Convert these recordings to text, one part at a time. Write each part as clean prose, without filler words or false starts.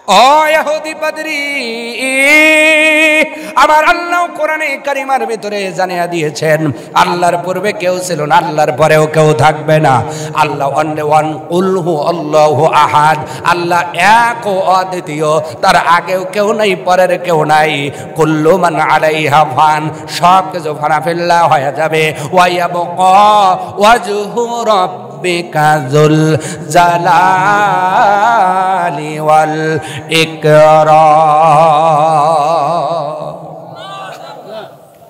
ও ইহুদি পাদ্রী, আমার আল্লাহ কোরআনে কারিমার ভিতরে জানিয়ে দিয়েছেন আল্লাহর পূর্বে কেউ ছিল না, আল্লাহর পরেও কেউ থাকবে না। আল্লাহ অনলি ওয়ান, কুল হু আল্লাহু আহাদ, আল্লাহ এক ও অদ্বিতীয়, তার আগেও কেউ নাই, পরের কেউ নাই। কুল্লু মান আলাইহা ফান, সব কিছু ফানাফিল্লাহ হয়ে যাবে। ওয়া ইয়াবকা ওয়াজহু রাব্বিকা যুল জালালি ওয়াল ইকরাম।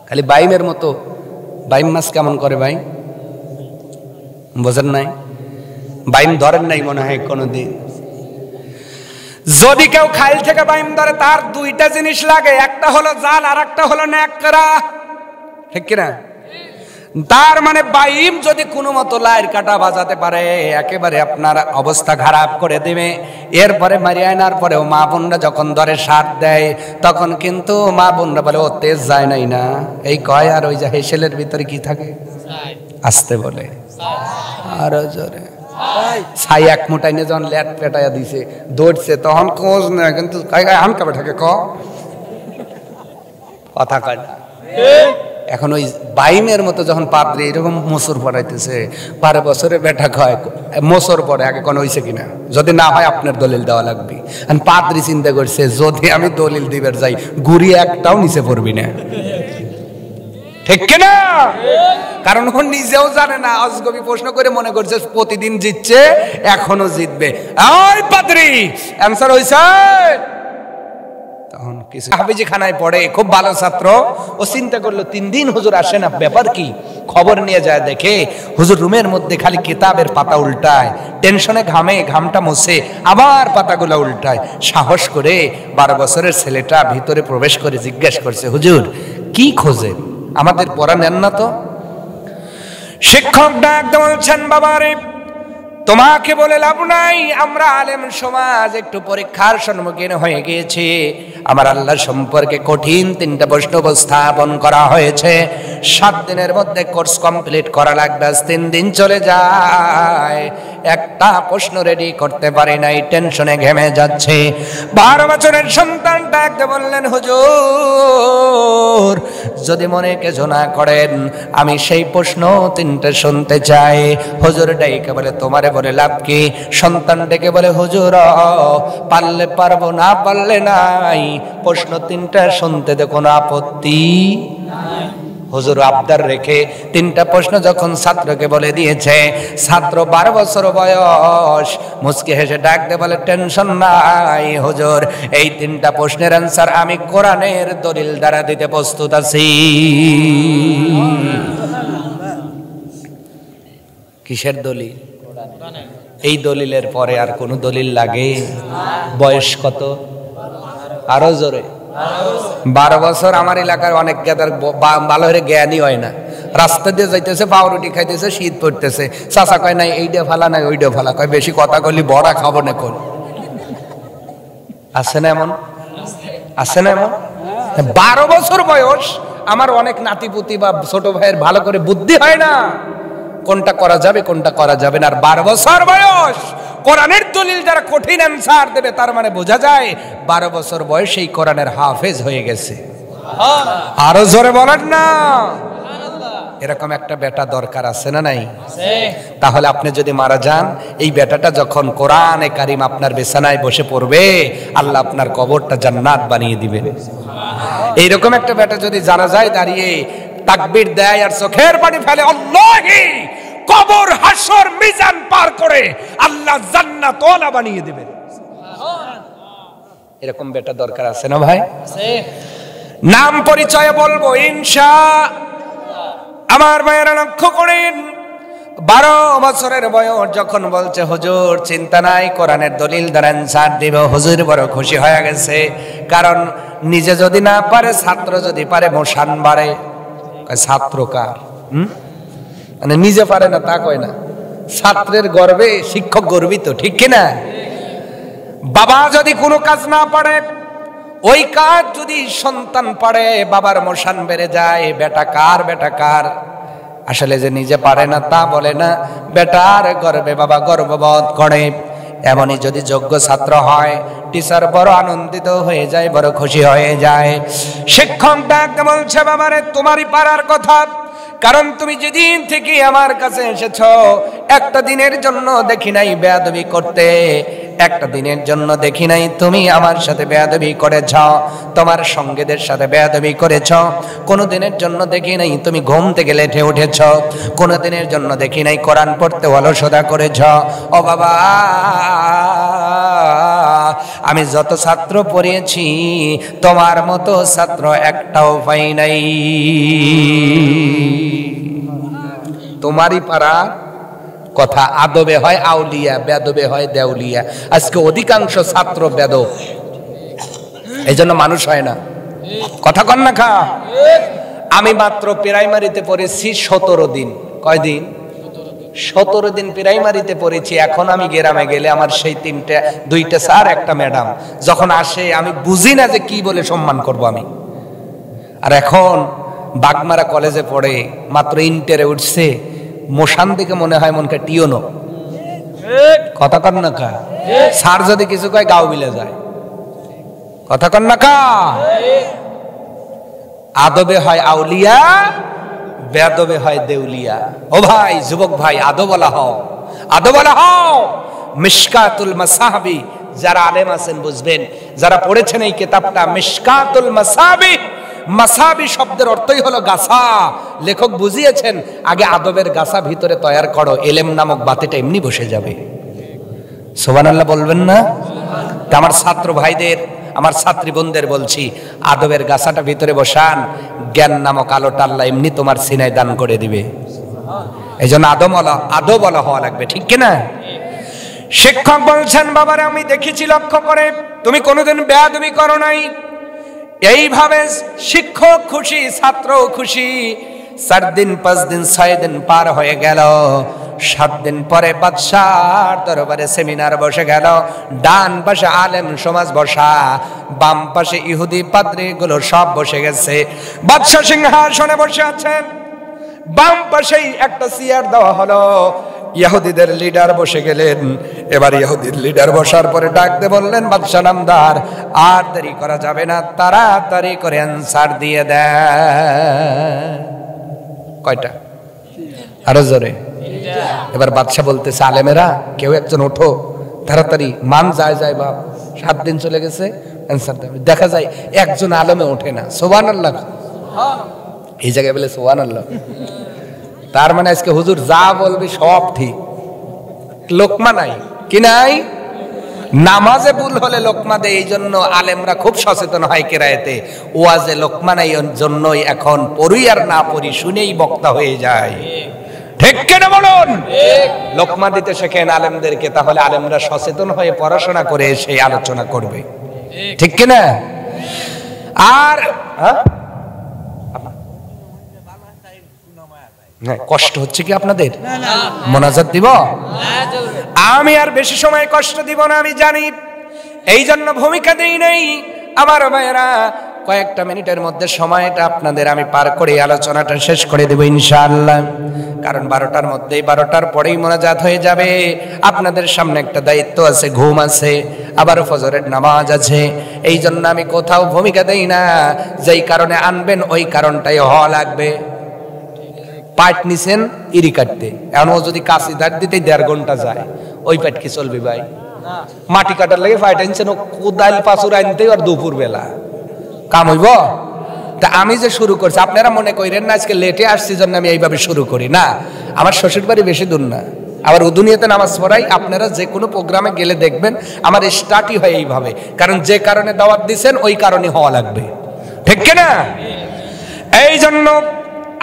খালি বাইমের মতো, বাইম মাছ কেমন করে ভাই বোঝেন নাই? বাইম ধরেন নাই মনে হয় কোনোদিন। যদি কেউ খাইল থেকে বাইম ধরে তার দুইটা জিনিস লাগে, একটা হলো জাল আর একটা হলো ন্যাকড়া, ঠিক কিনা? তার মানে বাইম যদি কোনো মতো লাইর কাটা বাজাতে পারে একেবারে আপনার অবস্থা খারাপ করে দেবে। এরপরে মারিয়ে আনার পরেও মা বোনরা যখন ধরে সার দেয় তখন কিন্তু মা বোনরা বলে ও তেজ যায় নাই না, এই কয়, আর ওই যে হেসেলের ভিতরে কি থাকে আসতে বলে আরো জোরে ছাই এক মুঠাই নিয়ে যখন ল্যাট পেটাইয়া দিছে দৌড়ছে তখন কোজ না, কিন্তু হামকা বেঠাকে কথা কয় না। এখন ওই বাইমের মতো যখন পাদ্রী এরকম মোসর পড়াইতেছে 12 বছরে বেটা খায় মোসর পড়ে, আগে কোন হয়েছে কিনা, যদি না হয় আপনার দলিল দেওয়া লাগবে। আর পাদ্রী চিন্তা করছে যদি আমি দলিল দিবার যাই গুড়ি একটাও নিচে পড়বি না, ঠিক কিনা? কারণ ও নিজেও জানে না, আজগবি প্রশ্ন করে মনে করছে প্রতিদিন জিতছে এখনো জিতবে। ওই পাদ্রী অ্যান্সার হইছে। তখন কিছু হাফিজি খানায় পড়ে, খুব ভালো ছাত্র, ও চিন্তা করলো 3 দিন হুজুর আসে না, ব্যাপার কি? খবর নিয়ে যায়, দেখে হুজুর রুমের মধ্যে খালি কিতাবের পাতা উল্টায়, টেনশনে ঘামে, ঘামটা মুছে আবার পাতাগুলো উল্টায়। সাহস করে 12 বছরের ছেলেটা ভিতরে প্রবেশ করে জিজ্ঞেস করছে, হুজুর কি খোঁজে, আমাদের পড়া নেন না তো? শিক্ষক ডাক বলছেন, বাবারে তোমাকে বলে লাভ নাই, আমরা আলেম সমাজ একটু পরীক্ষার সম্মুখীন হয়ে গিয়েছি। আমার আল্লাহ সম্পর্কে কঠিন 3টা প্রশ্ন উপস্থাপন করা হয়েছে। 7 দিনের মধ্যে কোর্স কমপ্লিট করা লাগবে, 3 দিন চলে যায়, একটা প্রশ্ন রেডি করতে পারি নাই, টেনশনে ঘেমে যাচ্ছে। 12 বছরের সন্তানটা একটা বললেন, হুজুর যদি মনে কিছু না করেন আমি সেই প্রশ্ন 3টে শুনতে চাই। হুজুর ডাইকে বলে তোমারে বলে লাভ কি? সন্তান ডেকে বলে, হুজুর পারলে পারবো, না পারলে নাই, প্রশ্ন 3টা শুনতে তো কোনো আপত্তি নাই। হুজুর আবদার রেখে 3টা প্রশ্ন যখন ছাত্রকে বলে দিয়েছে, ছাত্র 12 বছর বয়স, মুচকি হেসে ডাক দিয়ে বলে, টেনশন নাই হুজুর, এই 3টা প্রশ্নের অ্যান্সার আমি কোরআনের দলিল দ্বারা দিতে প্রস্তুত আছি। কিসের দলিল? এই দলিলের পরে আর কোন দলিল লাগে? বয়স কত? আরো জোরে। 12 বছর। আমার এলাকার অনেক ভালো হয়ে জ্ঞানই হয় না, রাস্তা দিয়ে যাইতেছে, পাউরুটি খাইতেছে, শীত পড়তেছে, চাচা কয় নাই এইটা ফালা, নাই ওইটা ফালা, কয় বেশি কথা কইলি বড়া খাবো না। কোন আছে না এমন? আছে না এমন? 12 বছর বয়স। আমার অনেক নাতিপুতি বা ছোট ভাইয়ের ভালো করে বুদ্ধি হয় না কোনটা করা যাবে কোনটা করা যাবে না। আর 12 বছর বয়স, কোরআনের দলিল যারা কঠিন অ্যান্সার দেবে তার মানে বোঝা যায় 12 বছর বয়সেই কোরআনের হাফেজ হয়ে গেছে। আরো জোরে বলেন না। এরকম একটা বেটা দরকার আছে না নাই? তাহলে আপনি যদি মারা যান, এই বেটাটা যখন কোরআনে কারিম আপনার বিছানায় বসে পড়বে, আল্লাহ আপনার কবরটা জান্নাত বানিয়ে দিবেন। এইরকম একটা বেটা যদি জানাজায় দাঁড়িয়ে তাকবীর দেয় আর চোখের পানি ফেলে, আল্লাহি কবর হাসর মিজান পার করে আল্লাহ জান্নাত ওয়ালা বানিয়ে দিবেন। এরকম বেটা দরকার আছে না ভাই? নাম পরিচয় বলবো ইনশাআল্লাহ। আমার ভাইয়েরা লক্ষ্য করেন, 12 বছরের বয়স যখন বলছে, হুজুর চিন্তা নাই, কোরআনের দলিল দ্বারা অ্যানসার দিব। হুজুর বড় খুশি হয়ে গেছে, কারণ নিজে যদি না পারে, ছাত্র যদি পারে মোশান বাড়ে। ছাত্র কার? মানে নিজে পারে না তা কয় না, ছাত্রের গর্বে শিক্ষক গর্বিত, ঠিক কিনা? বাবা যদি কোনো কাজ না পারে, ওই কাজ যদি সন্তান পারে, বাবার মোশান বেড়ে যায়। বেটা কার, বেটা কার? আসলে যে নিজে পারে না তা বলে না, বেটার গর্বে বাবা গর্ববোধ করে। এমনই যদি যোগ্য ছাত্র হয়, টিচার বড় আনন্দিত হয়ে যায়, বড় খুশি হয়ে যায়। শিক্ষক ডাকতে বলছে, বাবারে তোমারই পারার কথা, কারণ তুমি যেদিন থেকে আমার কাছে এসেছো একটা দিনের জন্য দেখি নাই বেয়াদবি করতে, একটা দিনের জন্য দেখি নাই তুমি আমার সাথে বেয়াদবি করেছ, তোমার সঙ্গীদের সাথে বেয়াদবি করেছ, কোনো দিনের জন্য দেখি নাই তুমি ঘুম থেকে লেটে উঠেছ, কোনো দিনের জন্য দেখি নাই কোরআন পড়তে অলসতা করেছ। ও বাবা, আমি যত ছাত্র পড়িয়েছি তোমার মতো ছাত্র একটাও পাই নাই। তোমারই পারা কথা আদবে হয় আউলিয়া, বেদবে হয় দেউলিয়া। আজকে অধিকাংশ ছাত্র বেদব, এই জন্য মানুষ হয় না। কথা কন না খা। আমি মাত্র প্রাইমারিতে পড়েছি 17 দিন। কয়দিন? 17 দিন প্রাইমারিতে পড়েছি। এখন আমি গ্রামে গেলে আমার সেই 2টা স্যার 1টা ম্যাডাম যখন আসে আমি বুঝি না যে কি বলে সম্মান করব আমি। আর এখন বাগমারা কলেজে পড়ে, মাত্র ইন্টারে উঠছে, মোশান দিকে মনে হয় মনকে টিওনো। কথা কন না কা। স্যার যদি কিছু কয় গাও মিলে যায়। কথা কন না কা। আদবে হয় আউলিয়া, বেদবে হয় দেউলিয়া। ও ভাই, যুবক ভাই, আদবলা হও, আদবলা হও। মিশকাতুল মাসাহাবি, যারা আলেম আছেন বুঝবেন, যারা পড়েছেন এই কিতাবটা, মিশকাতুল মাসাহাবি। মাসাবি শব্দের অর্থই হলো গাছা। লেখক বুঝিয়েছেন আগে আদবের গাছা ভিতরে তৈরি করো, এলেম নামক বাতিটা এমনি বসে যাবে। সুবহানাল্লাহ বলবেন না? আমার ছাত্র ভাইদের, আমার ছাত্রী বোনদের বলছি, আদবের গাছাটা ভিতরে বসান, জ্ঞান নামক আলোটা আল্লাহ এমনি তোমার সিনায় দান করে দিবে। এই জন্য আদবলা হওয়া লাগবে, ঠিক কিনা? শিক্ষক বলছেন, বাবারে আমি দেখেছি লক্ষ্য করে তুমি কোনোদিন বেয়াদবি করো নাই। এইভাবে শিক্ষক খুশি, ছাত্র খুশি। 4 দিন 5 দিন 6 দিন পার হয়ে গেল। 7 দিন পরে বাদশার দরবারে সেমিনার বসে গেল। ডান পাশে আলেম সমাজ বসা, বাম পাশে ইহুদি পাদ্রী গুলো সব বসে গেছে। বাদশা সিংহাসনে বসে আছেন, বাম পাশেই একটা চেয়ার দেওয়া হলো। ইহুদিদের লিডার বসে গেলেন। এবার ইহুদির লিডার বসার পরে ডাকতে বললেন, বাদশা নামদার, আর দেরি করা যাবে না, তাড়াতাড়ি করে অ্যানসার দিয়ে দেয়। কয়টা? আরো জোরে। এবার বাদশা বলতেছে, আলেমেরা কেউ একজন ওঠো তাড়াতাড়ি, মান যায় যায় বাপ, 7 দিন চলে গেছে, অ্যানসার দেবে। দেখা যায় একজন আলেমে ওঠে না। সুবহানাল্লাহ। এই জায়গায় বলে সুবহানাল্লাহ। তার মানে আজকে হুজুর যা বলবি সব ঠিক। লোকমা নাই কি নাই? নামাজে ভুল হলে লোকমা দেয়, এই জন্য আলেমরা খুব সচেতন হয় কেরায়েতে। ওয়াজে লোকমা নাই, এই জন্যই এখন পড়ি আর না পড়ি শুনেই বক্তা হয়ে যায়। ঠিক কেন বলুন? লোকমা দিতে শেখেন আলেমদেরকে, তাহলে আলেমরা সচেতন হয়ে পড়াশোনা করে সেই আলোচনা করবে। ঠিক কিনা? আর কষ্ট হচ্ছে কি আপনাদের? মোনাজাত দিব? আমি আর বেশি সময় কষ্ট দিব না, আমি জানি, এই জন্য ভূমিকা দেই নাই। আমার ভাইয়েরা, কয়েকটা মিনিটের মধ্যে সময়টা আপনাদের আমি পার করে আলোচনাটা শেষ করে দেব ইনশাআল্লাহ। কারণ 12টার মধ্যেই, 12টার পরেই মোনাজাত হয়ে যাবে। আপনাদের সামনে একটা দায়িত্ব আছে, ঘুম আছে, আবার ফজরের নামাজ আছে। এই জন্য আমি কোথাও ভূমিকা দেই না। যেই কারণে আনবেন ওই কারণটাই হওয়া লাগবে। পাট নিছেন ইরি কাটতে, এখন ও যদি কাশি দাঁড় দিতে 1.5 ঘন্টা যায়, ওই পাট কি চলবে ভাই? মাটি কাটার লাগে পাট আনছেন, ও কোদাল পাথর আনতে আর দুপুর বেলা কাম হইব? তা আমি যে শুরু করছি, আপনারা মনে করেন না আজকে লেটে আসছি জন্য আমি এইভাবে শুরু করি না। আমার শ্বশুর বাড়ি বেশি দূর না, আবার উদুনিয়াতে নামাজ পড়াই। আপনারা যে কোনো প্রোগ্রামে গেলে দেখবেন আমার স্টার্টই হয় এইভাবে, কারণ যে কারণে দাওয়াত দিচ্ছেন ওই কারণে হওয়া লাগবে। ঠিক কিনা? এই জন্য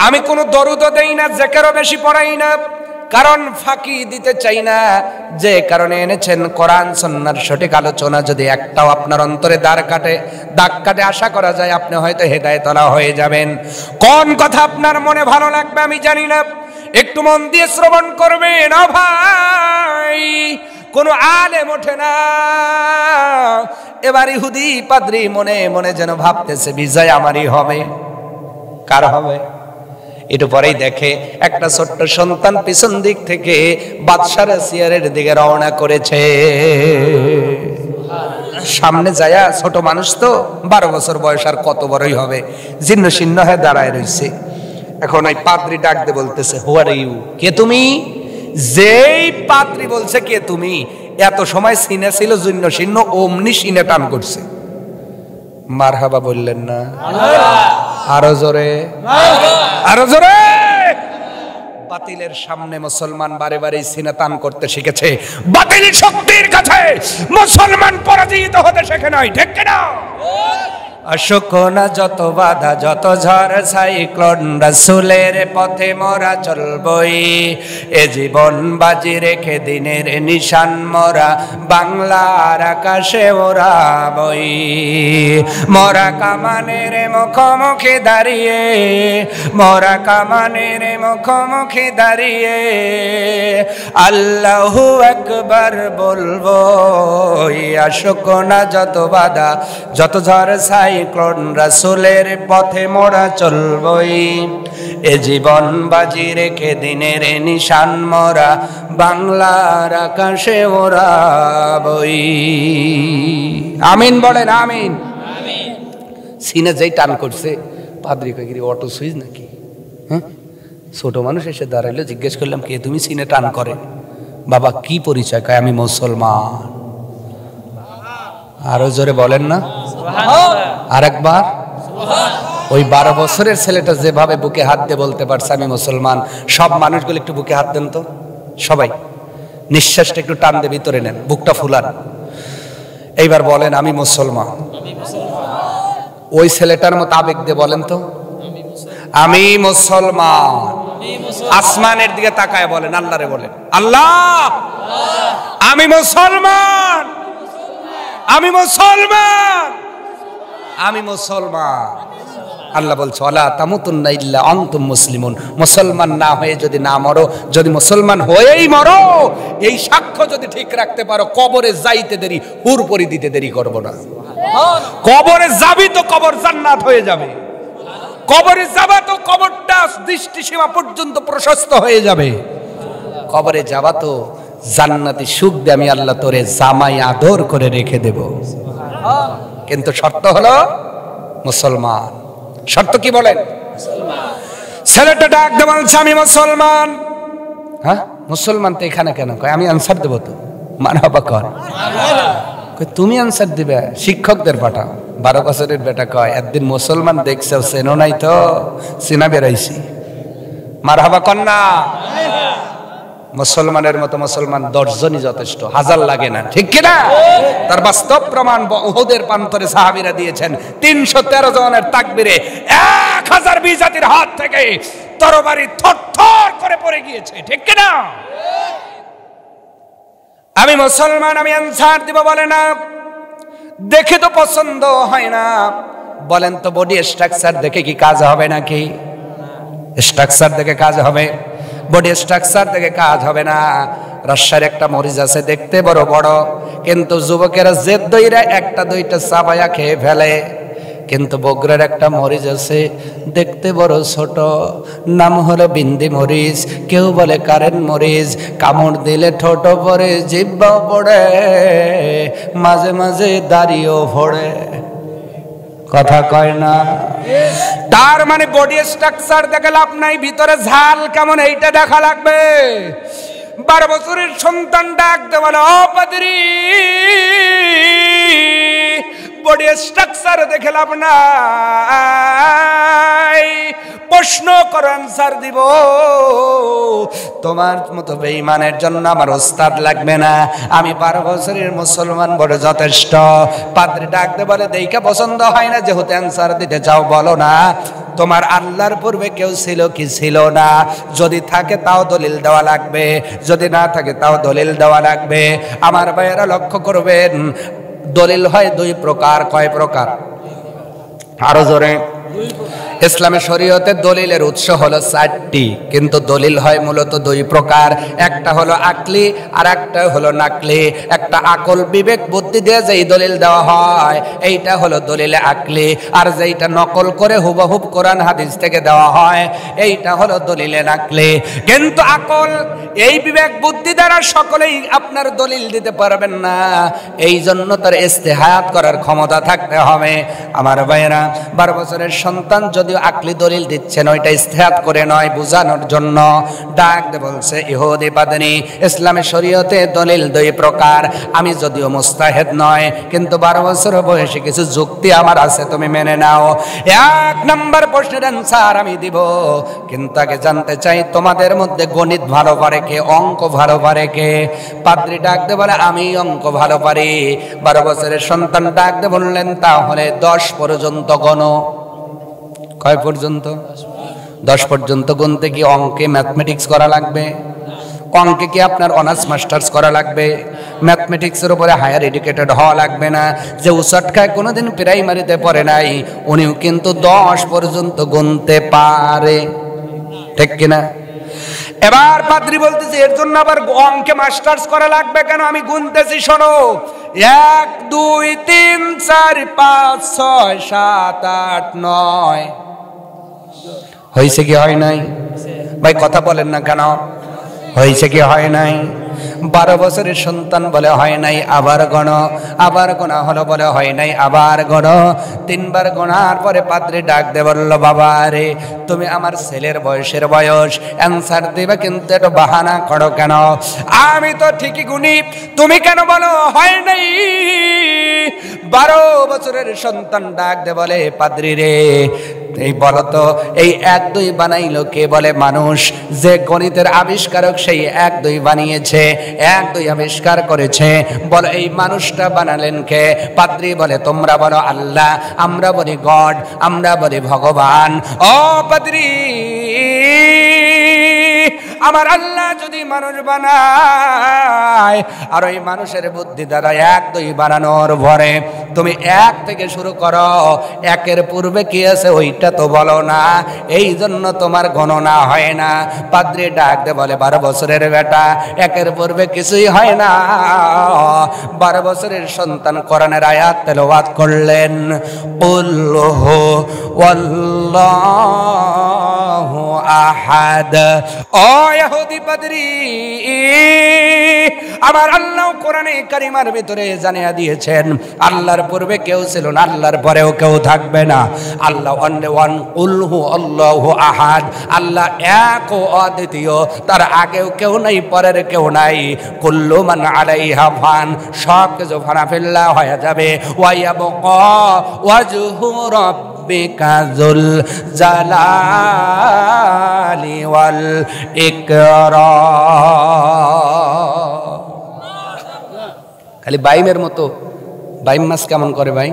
আমি কোনো দরুদও দেই না, জিকিরও বেশি পড়াই না, কারণ ফাঁকি দিতে চাই না। যে কারণে এনেছেন কোরআন সুন্নাহর সঠিক আলোচনা যদি একটাও আপনার অন্তরে দাগ কাটে, আশা করা যায় আপনি হয়তো হেদায়েতওয়ালা হয়ে যাবেন। কোন কথা আপনার মনে ভালো লাগবে আমি জানি না, একটু মন দিয়ে শ্রবণ করবেন। না ভাই, কোন আলেম ওঠে না। এবার ইহুদি পাদ্রী মনে মনে যেন ভাবতেছে বিজয় আমারই হবে। কার হবে? একটু পরেই দেখে একটা ছোট্ট সন্তান পিছন দিক থেকে বাদশার চেয়ারের দিকে রওনা করেছে। সামনে যায়া, ছোট মানুষ তো 12 বছর বয়স, আর কত বড়ই হবে, জীর্ণ শীর্ণ হয়ে দাঁড়ায় রয়েছে। এখন ওই পাদ্রী ডাক দিয়ে বলতেছে, হু আর ইউ, কে তুমি? যেই পাদ্রী বলছে কে তুমি, এত সময় সিনে ছিল জীর্ণ শীর্ণ, অমনি সিনে টান করছে। মারহাবা বললেন না? আরো জোরে, আরো জোরে। বাতিলের সামনে মুসলমান বারে বারে সিনা টান করতে শিখেছে। বাতিল শক্তির কাছে মুসলমান পরাজিত হতে শেখে নাই, ঠিক কিনা? অশোকনা যত বাধা, যত ঝড় সাইক্লোন, রাসূলের পথে মোরা চলবই। এ জীবন বাজি রেখে দিনের নিশান মোরা বাংলার আকাশে ওড়াবই। মোরা কামানের মুখোমুখি দাঁড়িয়ে, মোরা কামানের মুখোমুখি দাঁড়িয়ে আল্লাহু আকবার বলবো। অশোকনা যত বাধা, যত ঝড় সাইক্লোন, রাসূলের পথে মোরা চলবই। এ জীবন বাজি রেখে দিনের নিশান মোরা বাংলার আকাশে ওড়াবই। আমিন বলেন, আমিন। সিনে যেই টান করছে, পাদ্রী কই কি অটো সুইচ নাকি? হ্যাঁ, ছোট মানুষ এসে দাঁড়াইলো। জিজ্ঞেস করলাম, কে তুমি? সিনে টান করে। বাবা কি পরিচয়? কয় আমি মুসলমান। আরো জোরে বলেন না? আরেকবার। ওই 12 বছরের ছেলেটা যেভাবে বুকে হাত দিয়ে বলতে পারছে আমি মুসলমান, সব মানুষগুলো একটু বুকে হাত দেন তো, সবাই নিঃশ্বাসটা একটু টান দিয়ে ভিতরে নেন, বুকটা ফুলান। এইবার বলেন আমি মুসলমান। ওই ছেলেটার মতো আবেগ দিয়ে বলেন তো, আমি মুসলমান। আসমানের দিকে তাকায় বলেন, আল্লাহরে বলেন, আল্লাহ আমি মুসলমান, আমি মুসলমান, আমি মুসলমান। আল্লাহ বলছে, ওয়ালা তামুতুন্না ইল্লা আনতুম মুসলিমুন। মুসলমান না হয়ে যদি না মরো, যদি মুসলমান হয়েই মরো, এই সাক্ষ্য যদি ঠিক রাখতে পারো, কবরে যাইতে দেরি, হুরপরি দিতে দেরি করব না। কবরে যাবি তো কবর জান্নাত হয়ে যাবে। কবরে যাবা তো কবরটা দৃষ্টিসীমা পর্যন্ত প্রশস্ত হয়ে যাবে। কবরে যাবা তো জান্নাতি সুখ দিয়ে আমি আল্লাহ তোরে জামাই আদর করে রেখে দেব। কিন্তু শর্ত হলো মুসলমান। শর্ত কি বলেন? ছেলেটা ডাক দিয়ে বলছে আমি মুসলমান। হ্যাঁ, মুসলমান তো এখানে কেন? কয় আমি আনসার দেবো তো। মারহাবা কর। তুমি আনসার দিবে? শিক্ষকদের পাঠাও। 12 বছরের বেটা কয়, একদিন মুসলমান দেখছে, চেনো নাই তো? চেনা বেরাইছি। মারহাবা কর না। মুসলমানের মতো মুসলমান 10 জনই যথেষ্ট, 1000 লাগে না, ঠিক কিনা? তার বাস্তব প্রমাণ উহুদের প্রান্তরে সাহাবীরা দিয়েছেন। 313 জনের তাকবীরে 1000 বিজাতির হাত থেকে তরবারি থরথর করে পড়ে গিয়েছে, ঠিক কিনা? আমি মুসলমান, আমি আনসার দিব বলে না। দেখে তো পছন্দ হয় না। বলেন তো বডি স্ট্রাকচার দেখে কি কাজ হবে নাকি? স্ট্রাকচার দেখে কাজ হবে? বডি স্ট্রাকচার দেখে কাজ হবে না। রাজশাহীর একটা মরিচ আছে, দেখতে বড় বড়, কিন্তু যুবকেরা জেদ দইরা একটা দুইটা চাবায়া খেয়ে ফেলে। কিন্তু বগুড়ার একটা মরিচ আছে, দেখতে বড় ছোট, নাম হলো বিন্দি মরিচ, কেউ বলে কারেন্ট মরিচ। কামড় দিলে ঠোঁট পড়ে, জিহ্বাও পড়ে, মাঝে মাঝে দাড়িও পড়ে। কথা কয় না? তার মানে বডি স্ট্রাকচার দেখে লাভ নাই, ভিতরে ঝাল কেমন এইটা দেখা লাগবে। 12 বছরের সন্তান ডাক দেওয়া, ও পাদ্রী, বডি স্ট্রাকচার দেখে লাভ নাই, প্রশ্ন করো আনসার দিব। তোমার মতো বেঈমানের জন্য আমার ওস্তাদ লাগবে না, আমি 12 বছরের মুসলমান বড় যথেষ্ট। পাদ্রী ডাক দে বলে, দেইকা পছন্দ হয় না, যেহেতু অ্যান্সার দিতে চাও বলো না। তোমার আল্লাহর পূর্বে কেউ ছিল কি ছিল না? যদি থাকে তাও দলিল দেওয়া লাগবে, যদি না থাকে তাও দলিল দেওয়া লাগবে। আমার ভাইয়েরা লক্ষ্য করবেন, দলিল হয় 2 প্রকার। কয় প্রকার? আরো জোরে। ইসলামের শরীয়তে দলিলের উৎস হলো 4টি, কিন্তু দলিল হয় মূলত 2 প্রকার। একটা হলো আকলি আর একটা হলো নাকলি। একটা আকল বিবেক বুদ্ধি দিয়ে যেই দলিল দেওয়া হয় এইটা হলো দলিলে আকলি, আর যেইটা নকল করে হুবহুব কোরআন হাদিস থেকে দেওয়া হয় এইটা হলো দলিলে নাকলি। কিন্তু আকল এই বিবেক বুদ্ধি দ্বারা সকলেই আপনার দলিল দিতে পারবেন না, এই জন্য তার ইস্তেহাত করার ক্ষমতা থাকতে হবে। আমার ভাইয়েরা, 12 বছরের সন্তান যদিও আকলি দলিল দিচ্ছেন ওইটা ইস্তেহাত করে নয়, বোঝানোর জন্য। ডাক দে বলছে ইহুদি বাদনী, ইসলামের শরীয়তে দলিল 2 প্রকার। আমি যদিও মুস্তাহিদ নয়, কিন্তু 12 বছর বয়সে কিছু যুক্তি আমার আছে, তুমি মেনে নাও। 1 নম্বর প্রশ্নের অ্যান্সার আমি দিব, কিন্তু আগে জানতে চাই তোমাদের মধ্যে গণিত ভালো পারে কে, অঙ্ক ভালো পারে কে? পাদ্রী ডাক দে বলে আমি অঙ্ক ভালো পারি। 12 বছরের সন্তান ডাক দে বললেন তাহলে 10 পর্যন্ত গণো। কয় পর্যন্ত? 10 পর্যন্ত গুনতে কি অঙ্কে ম্যাথমেটিক্স করা লাগবে? অঙ্কে কি আপনার অনার্স মাস্টার্স করা লাগবে? ম্যাথমেটিক্সের উপরে হায়ার এডুকেটেড হওয়া লাগবে না? যে উচটকায় কোনোদিন প্রাইমারিতে পড়ে নাই উনিও কিন্তু 10 পর্যন্ত গুনতে পারে, ঠিক কিনা? এবার পাদ্রী বলতেছে এর জন্য আবার অঙ্কে মাস্টার্স করা লাগবে কেন? আমি গুনতেছি, শোনো। 1 2 3 4 5 6 7 8 9। হয়েছে কি হয় নাই? ভাই কথা বলেন না কেন? হয়েছে কি হয় নাই? 12 বছরের সন্তান বলে হয় নাই, আবার গণো। আবার গোনা হলো, বলে হয় নাই, আবার গণো। 3 বার গোনার পরে পাদ্রী ডাক দে বলল বাবা রে, তুমি আমার ছেলের বয়সের বয়স অ্যান্সার দিবে, কিন্তু একটু বাহানা করো কেন? আমি তো ঠিকই গুনি, তুমি কেন বলো হয় নাই? 12 বছরের সন্তান ডাক দে বলে পাদ্রী রে, এই বলতো এই 1 2 বানাইলো কে? বলে মানুষ। যে গণিতের আবিষ্কারক সেই 1 2 বানিয়েছে, 1 2 আবিষ্কার করেছে। বলে এই মানুষটা বানালেন কে? পাদ্রী বলে তোমরা বলো আল্লাহ, আমরা বলি গড, আমরা বলি ভগবান। ও পাদ্রী, আমার আল্লাহ যদি মানুষ বানায় আর ওই মানুষের বুদ্ধি দ্বারা 1 2 বানানোর ভরে তুমি 1 থেকে শুরু করো, 1-এর পূর্বে কি আছে ওইটা তো বলো না, এই জন্য তোমার গণনা হয় না। পাদ্রী ডাক দে বলে 12 বছরের বেটা, 1-এর পূর্বে কিছুই হয় না। 12 বছরের সন্তান কোরআনের আয়াত তেলাওয়াত করলেন, কুল হু আল্লাহু আহাদ। ও ইহুদি পাদ্রী, আমার আল্লাহ কোরআনে কারিমার ভিতরে জানিয়ে দিয়েছেন আল্লাহর পূর্বে কেউ ছিল না, আল্লাহর পরেও কেউ থাকবে না। আল্লাহ অনলি ওয়ান, কুল হু আল্লাহু আহাদ, আল্লাহ এক ও অদ্বিতীয়, তার আগেও কেউ নাই, পরের কেউ নাই। কুল্লু মান আলাইহা ফান, সব কিছু ফানা ফিল্লা হয়ে যাবে। ওয়া ইয়াবকা ওয়াজহু রাব্বিকা যুল জালালি ওয়াল ইকরাম। খালি বাইমের মতো, বাইম মাছ কেমন করে ভাই?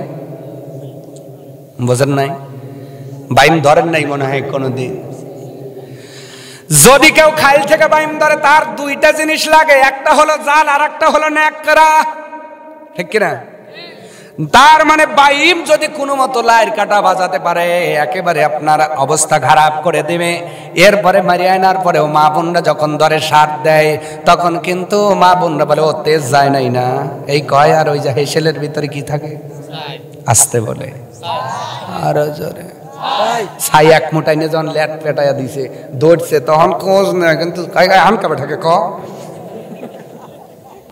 বোঝেন নাই? বাইম ধরেন নাই মনে হয় কোনোদিন। যদি কেউ খাইল থেকে বাইম ধরে তার 2টা জিনিস লাগে, একটা হলো জাল আর একটা হলো ন্যাকড়া, ঠিক কিনা? তার মানে বাইম যদি কোনো মতো লাইর কাটা বাজাতে পারে একেবারে আপনার অবস্থা খারাপ করে দেবে। এরপরে মারিয়ে আনার পরেও মা বোনরা যখন ধরে সার দেয় তখন কিন্তু মা বোনরা বলে ও তেজ যায় নাই না, এই কয়। আর ওই যে হেসেলের ভিতরে কি থাকে? আসতে বলে আরো জোরে ছাই। 1 মুঠাই নিয়ে যখন ল্যাট পেটাইয়া দিছে দৌড়ছে তখন খোঁজ নেয়, কিন্তু হামকা বেঠাকে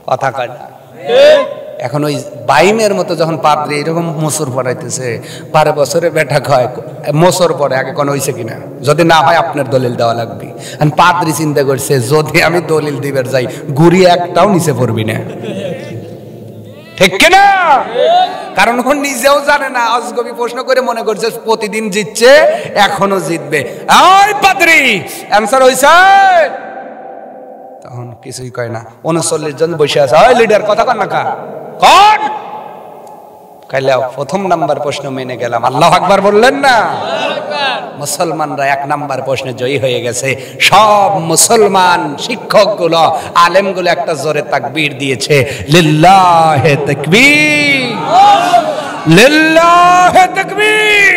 কথা কয় না। এখন ওই বাইমের মতো যখন পাদ্রী এরকম মোসর পড়াইতেছে, 12 বছরে বেটা কয় মোসর পড়ে আগে কোন হইছে কিনা, যদি না হয় আপনার দলিল দেওয়া লাগবে। আর পাদ্রী চিন্তা করছে যদি আমি দলিল দিবার যাই গুড়ি একটাও নিচে পড়বি না, ঠিক কিনা? কারণ ও নিজেও জানে না, আজগবি প্রশ্ন করে মনে করছে প্রতিদিন জিতছে, এখনো জিতবে। ওই পাদ্রী অ্যানসার হইছে? তখন কিছুই কয় না। 39 জন বসে আছে, ওই লিডার কথা কন না কা কন কাইলে। প্রথম নাম্বার প্রশ্ন মেনে গেলাম, আল্লাহু আকবার বললেন না? মুসলমানরা 1 নাম্বার প্রশ্নে জয়ী হয়ে গেছে। সব মুসলমান শিক্ষকগুলো আলেমগুলো একটা জোরে তাকবীর দিয়েছে, লিল্লাহে তাকবীর, লিল্লাহে তাকবীর।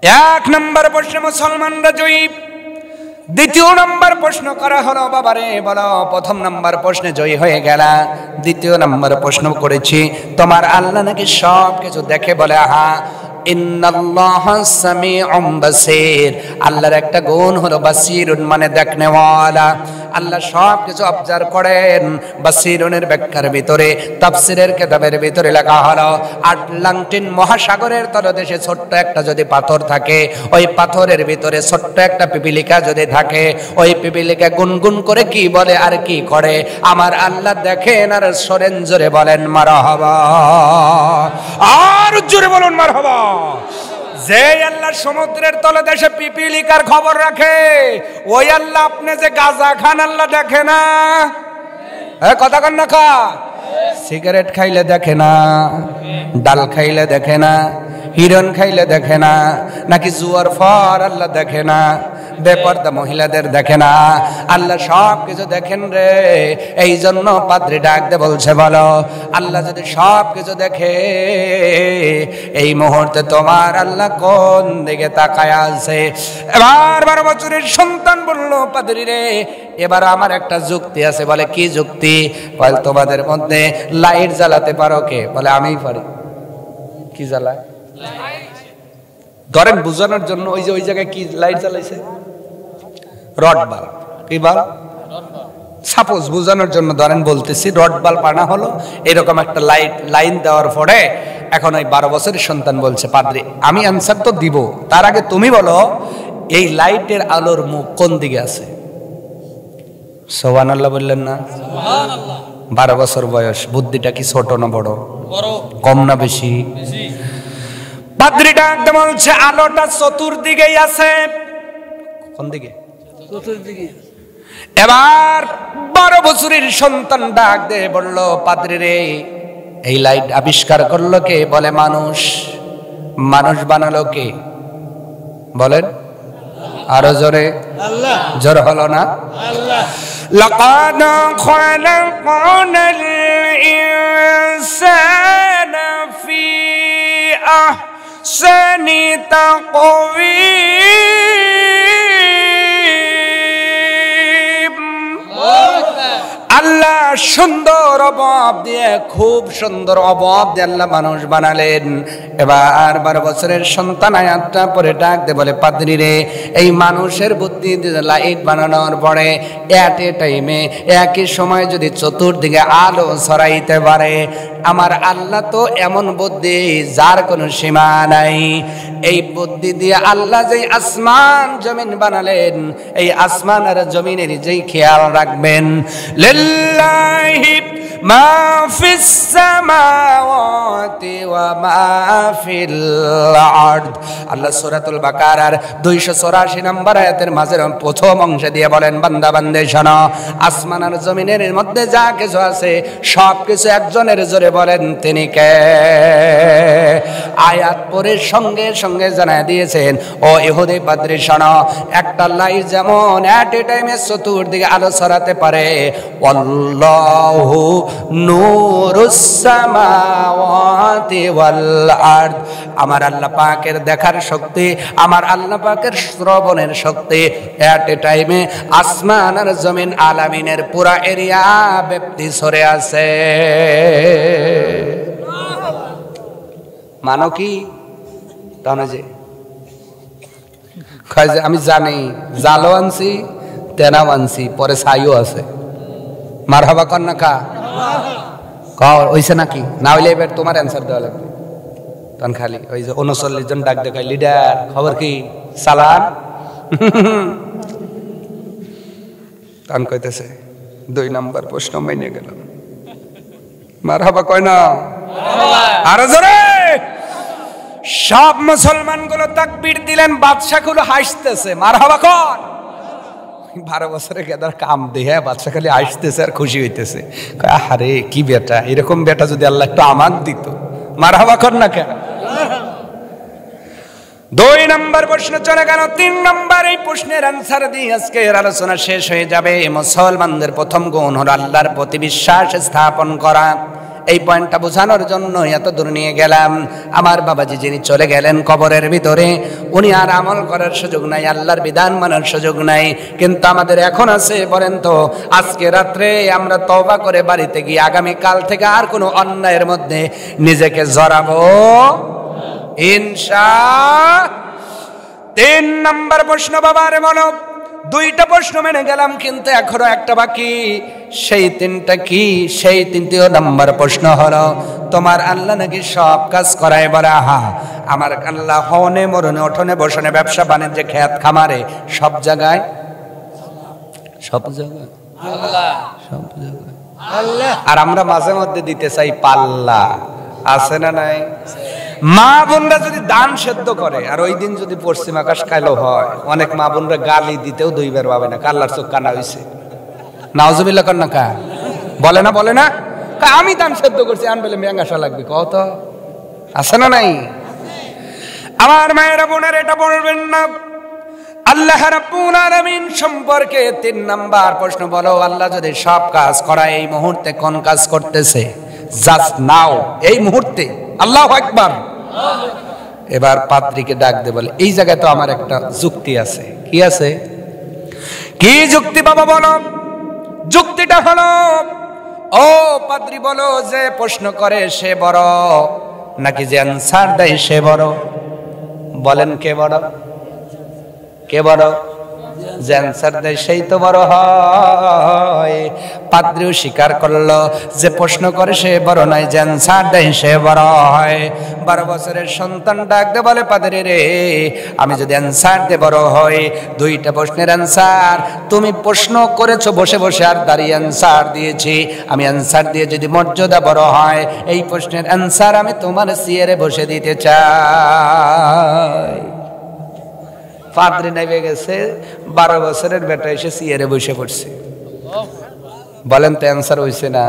এক নম্বর প্রশ্নে মুসলমানরা জয়ী। দ্বিতীয় নম্বর প্রশ্ন করা হলো, বাবারে বলো, প্রথম নম্বর প্রশ্নে জয়ী হয়ে গেলা, দ্বিতীয় নম্বর প্রশ্ন করেছি তোমার আল্লাহ নাকি সব কিছু দেখে, বলে আহা ইন্নাল্লাহা সামিউম বাসীর। আল্লাহর একটা গুণ হলো বাসীরুন, মানে দেখনেওয়ালা। আল্লাহ সব কিছু অবজার্ভ করেন। বাসীরুনের ব্যাখ্যার ভিতরে তাফসীরের কিতাবের ভিতরে লেখা হলো আটলান্টিক মহাসাগরের তলদেশে ছোট্ট একটা যদি পাথর থাকে, ওই পাথরের ভিতরে ছোট্ট একটা পিপিলিকা যদি থাকে, ওই পিপিলিকা গুনগুন করে কি বলে আর কি করে আমার আল্লাহ দেখেন আর শোনেন। জোরে বলেন মারহাবা, আর জোরে বলুন মারহাবা। যে আল্লাহ সমুদ্রের তলদেশে পিপিলিকার খবর রাখে, ওই আল্লাহ আপনি যে গাঁজা খান আল্লাহ দেখে না? কথা কন না খা। সিগারেট খাইলে দেখে না, ডাল খাইলে দেখে না, হিরণ খাইলে দেখে না, নাকি জুয়ার ফর আল্লাহ দেখে না, বেপর্দা মহিলাদের দেখে না? আল্লাহ সব কিছু দেখেন রে। এই জন্য পাদ্রী ডাক দে বলছে, বলো আল্লাহ যদি সব কিছু দেখে, এই মুহূর্তে তোমার আল্লাহ কোন দিকে তাকায় আছে? এবার 12 বছরের সন্তান বলল, পাদ্রী রে এবার আমার একটা যুক্তি আছে। বলে কি যুক্তি? বলে তোমাদের মধ্যে লাইট জ্বালাতে পারো কে? বলে আমিই পারি। কি জ্বালায়? ধরেন বুঝানোর জন্য ওই যে ওই জায়গায় কি লাইট জ্বালাইছে? Rod bulb. কি বাল্ব? সাপোজ বুঝানোর জন্য ধরেন বলতেছি, রড বাল্ব আনা হলো, এরকম একটা লাইন দেওয়ার পরে এখন ওই 12 বছরের সন্তান বলছে, পাদ্রী আমি আনসার তো দিব, তার আগে তুমি বলো এই লাইটের আলোর মুখ কোন দিকে আছে? সুবহানাল্লাহ বললেন না? সুবহানাল্লাহ। 12 বছর বয়স, বুদ্ধিটা কি ছোট না বড়? বড়। কম না বেশি? বেশি। পাদ্রী ডাক দে বলছে আলোটা চতুর্দিকেই আছে। কোন দিকে? চতুর্দিকে। এবার 12 বছরের সন্তান ডাক দে বলল, পাদ্রী রে এই লাইট আবিষ্কার করলো কে? বলে মানুষ। মানুষ বানালো কে? বলেন আরো জোরে। আল্লাহ। জোর হলো না? আল্লাহ। লাকাদ খালাকনাল ইনসানা ফি আহসানি তাকওয়িম। আল্লাহ সুন্দর অভাব দিয়ে, খুব সুন্দর অভাব দিয়ে আল্লাহ মানুষ বানালেন। এবার 12 বছরের সন্তান আয়াতটা পরে ডাক দে বলে, পাদ্রী রে এই মানুষের বুদ্ধি দিয়ে লাইট বানানোর পরে এট এ টাইমে একই সময় যদি চতুর্দিকে আলো ছড়াইতে পারে, আমার আল্লাহ তো এমন বুদ্ধি যার কোনো সীমা নাই। এই বুদ্ধি দিয়ে আল্লাহ যেই আসমান জমিন বানালেন, এই আসমান আর জমিনের যেই খেয়াল রাখবেন, লিল্লাহি মা ফিস সামাওয়াতি ওয়া মা ফিল আরদ। আল্লাহ সূরাতুল বাকারার 284 নম্বর আয়াতের মাঝের প্রথম অংশে দিয়ে বলেন, বান্দা বান্দে শোনো, আসমান আর জমিনের মধ্যে যা কিছু আছে সব কিছু একজনের। জোরে বলেন তিনি কে? আয়াত পরে সঙ্গে সঙ্গে জানায় দিয়েছেন, ও ইহুদি পাদ্রী শোনো, একটা লাইট যেমন এট এ টাইমে চতুর্দিকে আলো ছড়াতে পারে, আল্লাহু নূরুস সামাওয়াতি ওয়াল আরদ, আমার আল্লাহ পাকের দেখার শক্তি, আমার আল্লাহ পাকের শ্রবণের শক্তি এট এ টাইমে আসমান আর জমিন আলামিনের পুরা এরিয়া ব্যাপ্তি ছড়ে আছে। মানো কি? তাহলে যে আমি জানি জালও আনছি, তেনাও আনছি, পরে ছাইও আছে। মারহাবা কর না কা হইছে নাকি? না হইলে এবার তোমার অ্যান্সার দেওয়া লাগবে। তখন খালি ওই যে 39 জন ডাক দেখায়, লিডার খবর কি? সালাম। তখন কইতেছে 2 নম্বর প্রশ্ন মেনে গেলাম। মারহাবা কয় না? আরো জোরে। সব মুসলমান গুলো তাকবীর দিলেন, বাদশা গুলো হাসতেছে। মারহাবা কর। 12 বছরে গেদার কাম দেহে বাদশা খালি হাসতেছে আর খুশি হইতেছে। আরে কি বেটা, এরকম বেটা যদি আল্লাহ একটু আমাক দিত। মারহাবা কর না কেন? 2 নম্বর প্রশ্ন চলে গেল। 3 নম্বর এই প্রশ্নের আনসার দিয়ে আজকের আলোচনা শেষ হয়ে যাবে। মুসলমানদের প্রথম গুণ হলো আল্লাহর প্রতি বিশ্বাস স্থাপন করা। এই পয়েন্টটা বোঝানোর জন্য এত দূর নিয়ে গেলাম। আমার বাবাজি যিনি চলে গেলেন কবরের ভিতরে, উনি আর আমল করার সুযোগ নাই, আল্লাহর বিধান মানার সুযোগ নাই, কিন্তু আমাদের এখন আছে। বলেন তো, আজকে রাত্রে আমরা তওবা করে বাড়িতে গিয়ে আগামী কাল থেকে আর কোনো অন্যায়ের মধ্যে নিজেকে জড়াবো ইনশাআল্লাহ। 3 নাম্বার প্রশ্ন বাবারে বলো, 2টা প্রশ্ন মেনে গেলাম, কিন্তু এখনো একটা বাকি। সেই 3টা কি? সেই 3য় নাম্বার প্রশ্ন হলো, তোমার আল্লাহ নাকি সব কাজ করায় বলে? আহা, আমার আল্লাহ হনে মরণে ওঠনে বসনে ব্যবসা বাণিজ্যে খেত খামারে সব জায়গায় আল্লাহ, সব জায়গায় আল্লাহ। আর আমরা মাঝে মধ্যে দিতে চাই পাল্লা, আছে না নাই? মা বোনরা যদি দান সেদ্ধ করে আর ওই দিন যদি পশ্চিম আকাশ কালো হয়, অনেক মা বোনরা গালি দিতেও 2 বার পাবে না, কাল্লার চোখ কানা হইছে। নাউজুবিল্লাহ কর না কা বলে না, বলে না, আমি দান সেদ্ধ করছি, আনবেলে মেঙ্গাসা লাগবে, কত আছে না নাই? আমার মায়েরা বোনের এটা বলবেন না। আল্লাহ রাব্বুল আলামিন সম্পর্কে 3 নাম্বার প্রশ্ন বলো, আল্লাহ যদি সব কাজ করায় এই মুহূর্তে কোন কাজ করতেছে? জাস্ট নাও, এই মুহূর্তে। আল্লাহু আকবার। এবার পাদ্রীকে ডাক দে, বলে এই জায়গায় তো আমার একটা যুক্তি আছে। কি আছে? কি যুক্তি বাবা বলো? যুক্তিটা হলো, ও পাদ্রী বলো, যে প্রশ্ন করে সে বড় নাকি যে অ্যানসার দেয় সে বড়? বলেন কে বড়? কে বড়? যে অ্যানসার দেয় সেই তো বড় হয়। পাদ্রীও স্বীকার করলো যে প্রশ্ন করে সে বড় নয়, যে অ্যানসার দেয় সে বড় হয়। 12 বছরের সন্তান ডাক দে, বলে পাদ্রী রে, আমি যদি অ্যানসার দিয়ে বড় হই, 2টা প্রশ্নের অ্যানসার তুমি প্রশ্ন করেছো বসে বসে আর দাঁড়িয়ে অ্যানসার দিয়েছি, আমি অ্যানসার দিয়ে যদি মর্যাদা বড় হয়, এই প্রশ্নের অ্যানসার আমি তোমার চেয়ারে বসে দিতে চাই। পাদ্রী নেমে গেছে, 12 বছরের বেটা এসে চেয়ারে বসে পড়ছে। বলেন তো অ্যানসার হইছে না?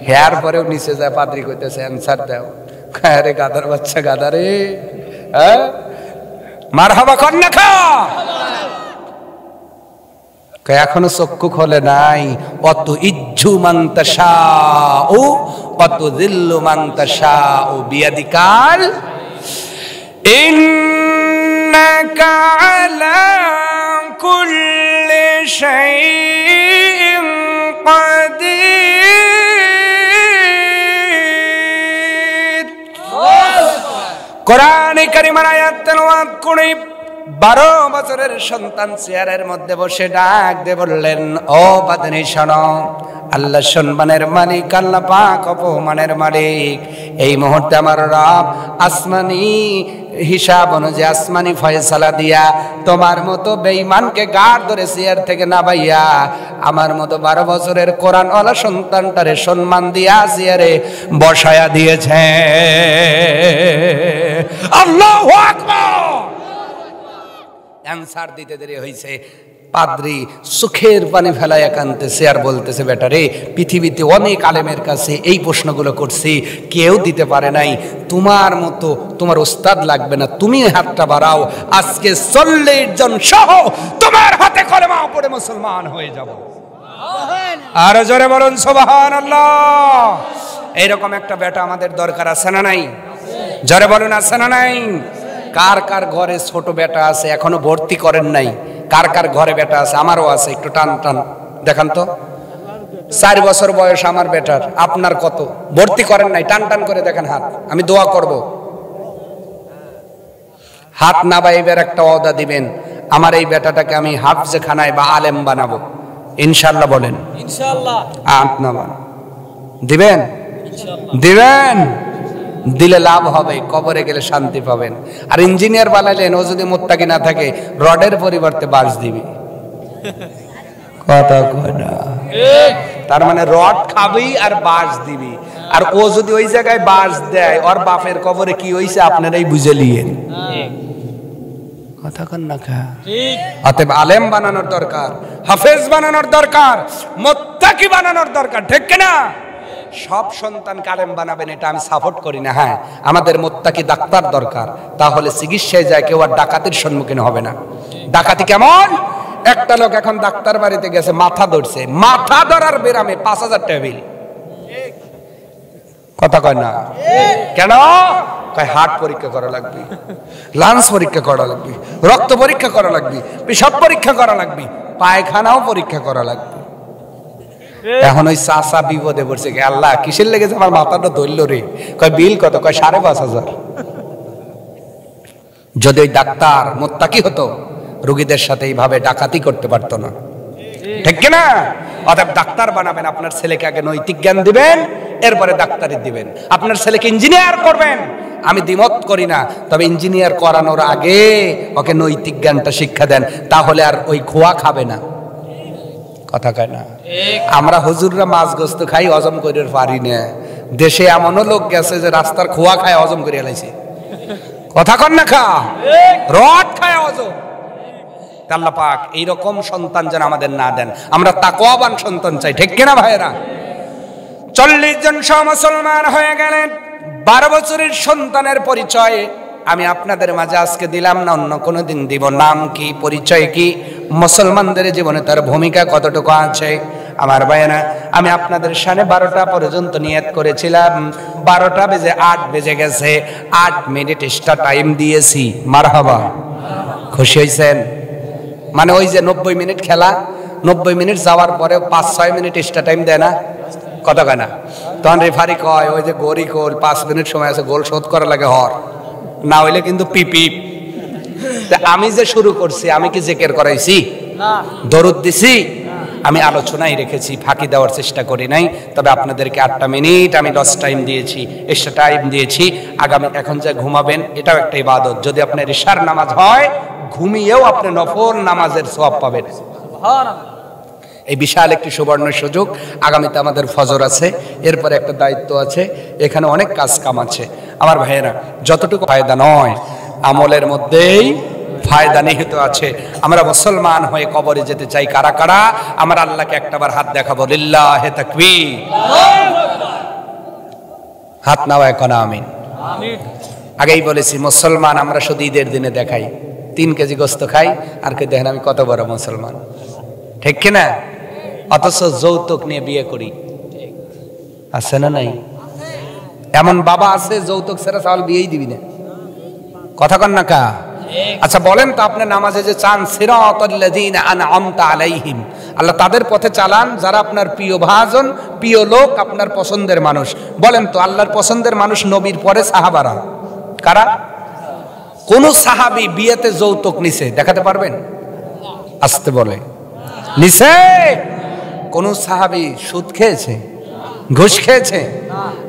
হেয়ার পরেও নিচে যায়, পাদ্রী কইতেছে অ্যানসার দাও। আরে গাদার বাচ্চা, গাদা রে, হ্যাঁ মারহাবা কর না খা। এখনো চক্ষু খোলে নাই। অত ইজ্জু মাংতাশা ও অত দিল্লু মাংতাশা ও বিয়াদিকাল ইন্নাকা আলা কুল্লি শাইইন কাদির। কোরআনে কারিমের আয়াত তেলাওয়াত করে 12 বছরের সন্তান চেয়ারের মধ্যে বসে ডাক দিয়ে বললেন, ও বাদনী শোনো, আল্লাহ সম্মানের মালিক, আল্লাহ পাক অপমানের মালিক। এই মুহূর্তে আমার রব আসমানি হিসাব অনুযায়ী আসমানি ফয়সালা দিয়া তোমার মতো বেঈমানকে গাড় ধরে চেয়ার থেকে নামাইয়া আমার মতো 12 বছরের কোরআন ওয়ালা সন্তানটারে সম্মান দিয়া চেয়ারে বসায়া দিয়েছে। আল্লাহু আকবার। অ্যানসার দিতে দেরি হয়েছে। পাদ্রী সুখের পানি ফেলায় কাঁদতেছে আর বলতেছে, বেটা রে, পৃথিবীতে অনেক আলেমের কাছে এই প্রশ্নগুলো করছি, কেউ দিতে পারে নাই। তোমার মতো তোমার ওস্তাদ লাগবে না, তুমি হাতটা বাড়াও, আজকে 40 জন সহ তোমার হাতে কলেমা পড়ে মুসলমান হয়ে যাব। আর জোরে বলুন সুবহানাল্লাহ। এইরকম একটা বেটা আমাদের দরকার আছে না নাই? জোরে বলুন আছে না নাই? কার কার ঘরে ছোট বেটা আছে এখনো ভর্তি করেন নাই? কার কার ঘরে বেটা আছে? আমারও আছে, একটু টান টান দেখান তো। 4 বছর বয়স আমার বেটার, আপনার কত? ভর্তি করেন নাই? টান টান করে দেখেন হাত, আমি দোয়া করব। হাত না বাইবের একটা ওয়াদা দিবেন, আমার এই বেটাটাকে আমি হাফজে খানায় বা আলেম বানাবো ইনশাআল্লাহ। বলেন ইনশাআল্লাহ। হাত না বান দিবেন? দিবেন? দিলে লাভ হবে, কবরে গেলে শান্তি পাবেন। আর ইঞ্জিনিয়ার বানাইলেন, ও যদি মুত্তাকি না থাকে রডের পরিবর্তে বাঁশ দিবি। কথা কয় না? তার মানে রড খাবি আর বাঁশ দিবি। আর ও যদি ওই জায়গায় বাঁশ দেয়, ওর বাপের কবরে কি হইছে আপনারাই বুঝে লিয়েন। কথা কন না কা? অতএব আলেম বানানোর দরকার, হাফেজ বানানোর দরকার, মুত্তাকি বানানোর দরকার, ঠিক কিনা? সব সন্তান আলেম বানাবেন এটা আমি সাপোর্ট করি না। হ্যাঁ, আমাদের মুত্তাকি ডাক্তার দরকার, তাহলে চিকিৎসায় যায় কেউ আর ডাকাতির সম্মুখীন হবে না। ডাকাতি কেমন? একটা লোক এখন ডাক্তার বাড়িতে গেছে, মাথা ধরছে, মাথা ধরার বেরামে 5000 টাকা বিল। কথা কয় না কেন? কয় হার্ট পরীক্ষা করা লাগবে, লাংস পরীক্ষা করা লাগবে, রক্ত পরীক্ষা করা লাগবে, পেশাব পরীক্ষা করা লাগবে, পায়খানাও পরীক্ষা করা লাগবে। এখন ওই চাচা বিপদে পড়ছে, আল্লাহ কিসের লেগেছে আমার মাথাটা ধরল রে। কয় বিল কত? কয় 5,500। যদি ওই ডাক্তার মোত্তাকি হতো রোগীদের সাথে এইভাবে ডাকাতি করতে পারতো না, ঠিক কিনা? অতএব ডাক্তার বানাবেন, আপনার ছেলেকে আগে নৈতিক জ্ঞান দিবেন, এরপরে ডাক্তারি দিবেন। আপনার ছেলেকে ইঞ্জিনিয়ার করবেন, আমি দ্বিমত করি না, তবে ইঞ্জিনিয়ার করানোর আগে ওকে নৈতিক জ্ঞানটা শিক্ষা দেন, তাহলে আর ওই খোয়া খাবে না। কথা কয় না? আমরা হুজুররা মাছ গোস্ত খাই, হজম করে পারি না। দেশে এমনও লোক গেছে যে রাস্তার খোয়া খায় হজম করে এলাইছে। কথা কন না? খা রড খায় হজম। আল্লাহ পাক এইরকম সন্তান যেন আমাদের না দেন, আমরা তাকওয়াবান সন্তান চাই, ঠিক কিনা ভাইয়েরা? 40 জন মুসলমান হয়ে গেলেন। 12 বছরের সন্তানের পরিচয় আমি আপনাদের মাঝে আজকে দিলাম না, অন্য কোনো দিন দিব। নাম কি, পরিচয় কি, মুসলমানদের জীবনে তার ভূমিকা কতটুকু আছে? আমার ভাইয়েরা, আমি আপনাদের সামনে 12টা পর্যন্ত নিয়ত করেছিলাম, 12টা বেজে 8 বেজে গেছে, 8 মিনিট এক্সট্রা টাইম দিয়েছি। মারহাবা, খুশি হয়েছেন? মানে ওই যে 90 মিনিট খেলা, 90 মিনিট যাওয়ার পরে 5-6 মিনিট এক্সট্রা টাইম দেয় না? কথা কয় না? তখন রেফারি কয় ওই যে গড়ি গোল 5 মিনিট সময় আছে, গোল শোধ করা লাগে, হর না হইলে কিন্তু পিপি। আমি যে শুরু করছি, আমি কি জিকির করাইছি? দরুদ দিছি? আমি আলোচনায় রেখেছি, ফাঁকি দেওয়ার চেষ্টা করি নাই। তবে আপনাদেরকে 8টা মিনিট আমি লস টাইম দিয়েছি, এক্সট্রা টাইম দিয়েছি। আগামী এখন যে ঘুমাবেন, এটাও একটা ইবাদত। যদি আপনার ইশার নামাজ হয়, ঘুমিয়েও আপনি নফল নামাজের সওয়াব পাবেন। এই বিশাল একটি সুবর্ণ সুযোগ। আগামীতে আমাদের ফজর আছে, এরপরে একটা দায়িত্ব আছে, এখানে অনেক কাজ কাম আছে। আমার ভাইয়েরা, যতটুকু ফায়দা নয়, আমলের মধ্যেই ফায়দা নিহিত আছে। আমরা মুসলমান হয়ে কবরে যেতে চাই কারা কারা? আমরা আল্লাহকে একটাবার হাত দেখাবো, লিল্লাহে তাকবীর। হাত নাও এখন, আমিন। আগেই বলেছি, মুসলমান আমরা শুধু ঈদের দিনে দেখাই, 3 কেজি গোস্ত খাই, আর কে দেখেন আমি কত বড় মুসলমান, ঠিক কিনা? অথচ যৌতুক নিয়ে বিয়ে করি, আছে না নাই? এমন বাবা আছে যৌতুক ছাড়া চাউল বিয়েই দিবি না। কথা কন না কা? আচ্ছা বলেন তো, আপনি নামাজে যে চান সিরাতাল্লাযীনা আনআমতা আলাইহিম, আল্লাহ তাদের পথে চালান যারা আপনার প্রিয় ভাজন, প্রিয় লোক, আপনার পছন্দের মানুষ। বলেন তো, আল্লাহর পছন্দের মানুষ নবীর পরে সাহাবারা কারা? কোন সাহাবী বিয়েতে যৌতুক নিছে দেখাতে পারবেন? আসতে বলে নিছে? কোন সাহাবী সুদ খেয়েছে, ঘুষ খেয়েছে,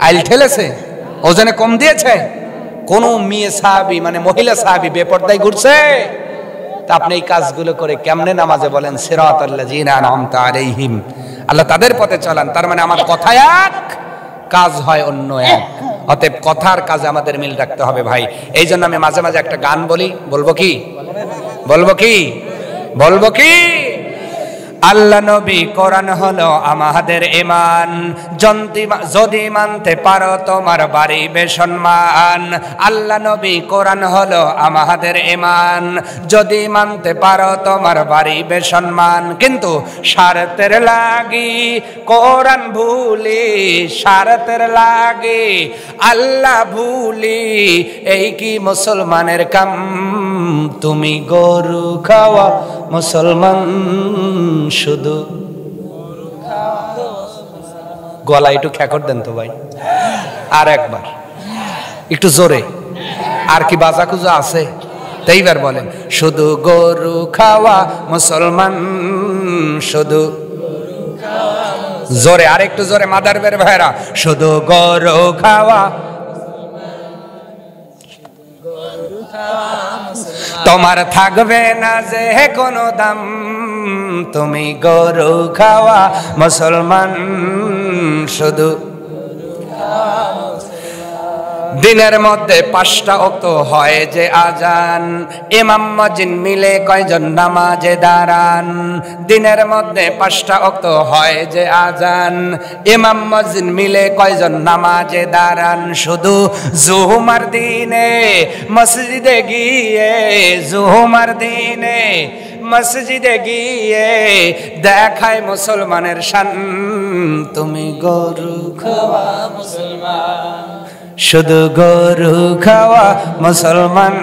আইল ঠেলেছে, ওজনে কম দিয়েছে? কোন মেয়ে সাহাবী মানে মহিলা সাহাবী বেপরদায় ঘুরছে? তা আপনি এই কাজগুলো করে কেমনে নামাজে বলেন সিরাতাল্লাযীনা আনআমতা আলাইহিম, আল্লাহ তাদের পথে চালান? তার মানে আমার কথা এক, কাজ হয় অন্য এক। অতএব কথার কাজে আমাদের মিল রাখতে হবে ভাই। এই জন্য আমি মাঝে মাঝে একটা গান বলি, বলবো কি? বলবো কি? বলবো কি? আল্লাহ নবী কোরআন হলো আমাদের ঈমান, যদি মানতে পারো তোমার বাড়ি বেসম্মান। আল্লাহ নবী কোরআন হলো আমাদের ঈমান, যদি মানতে পারো তোমার বাড়ি বেসম্মান। কিন্তু স্বার্থের লাগি কোরআন ভুলি, স্বার্থের লাগি আল্লাহ ভুলি, এই কি মুসলমানের কাম? তুমি গরু খাওয়া মুসলমান শুধু। গলা একটু খ্যাকর দেন তো ভাই, আর একবার একটু জোরে। আর কি বাজা কুজা আছে? তাইবার বলেন, শুধু গরু খাওয়া মুসলমান শুধু। জোরে, আর একটু জোরে মাদার বের ভাইরা, শুধু গরু খাওয়া। তোমার থাকবে না যে কোনো দাম, তুমি গরু খাওয়া মুসলমান শুধু। দিনের মধ্যে 5টা ওয়াক্ত হয় যে আজান, ইমাম মুয়াজ্জিন মিলে কয়জন নামাজে দাঁড়ান? দিনের মধ্যে 5টা ওয়াক্ত হয় যে আজান, ইমাম মুয়াজ্জিন মিলে কয়জন নামাজে দাঁড়ান? শুধু জুমার দিনে মসজিদে গিয়ে, জুমার দিনে মসজিদে গিয়ে দেখায় মুসলমানের শান, তুমি গরু খাওয়া মুসলমান, শুধু গরু খাওয়া মুসলমান,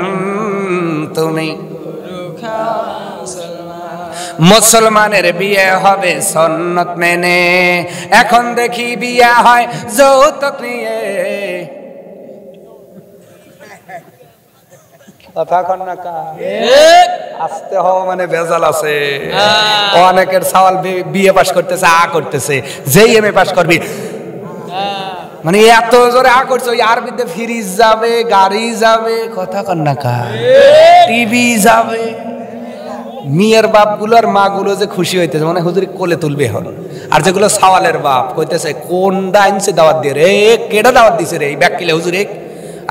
তুমি মুসলমানের বিয়ে হবে সুন্নত মেনে, এখন দেখি বিয়ে হয় যৌতুক নিয়ে। কথা কন না কা আসতে হওয়া মানে ভেজাল আছে। অনেকের সওয়াল বিয়ে পাস করতেছে, আ করতেছে, যেই এমএ পাস করবি মানে এত জোরে আ করছে, ওই আরবিতে ফ্রিজ যাবে, গাড়ি যাবে, কথা কন না কা, টিভি যাবে। মেয়ের বাপ গুলো আর মা গুলো যে খুশি হইতেছে মানে হুজুর কোলে তুলবে এখন। আর যেগুলো সওয়ালের বাপ কইতেছে কোনটা আনছে দাওয়াত দিয়ে রে, কেডা দাওয়াত দিছে রে এই ব্যাগ কিলে হুজুর,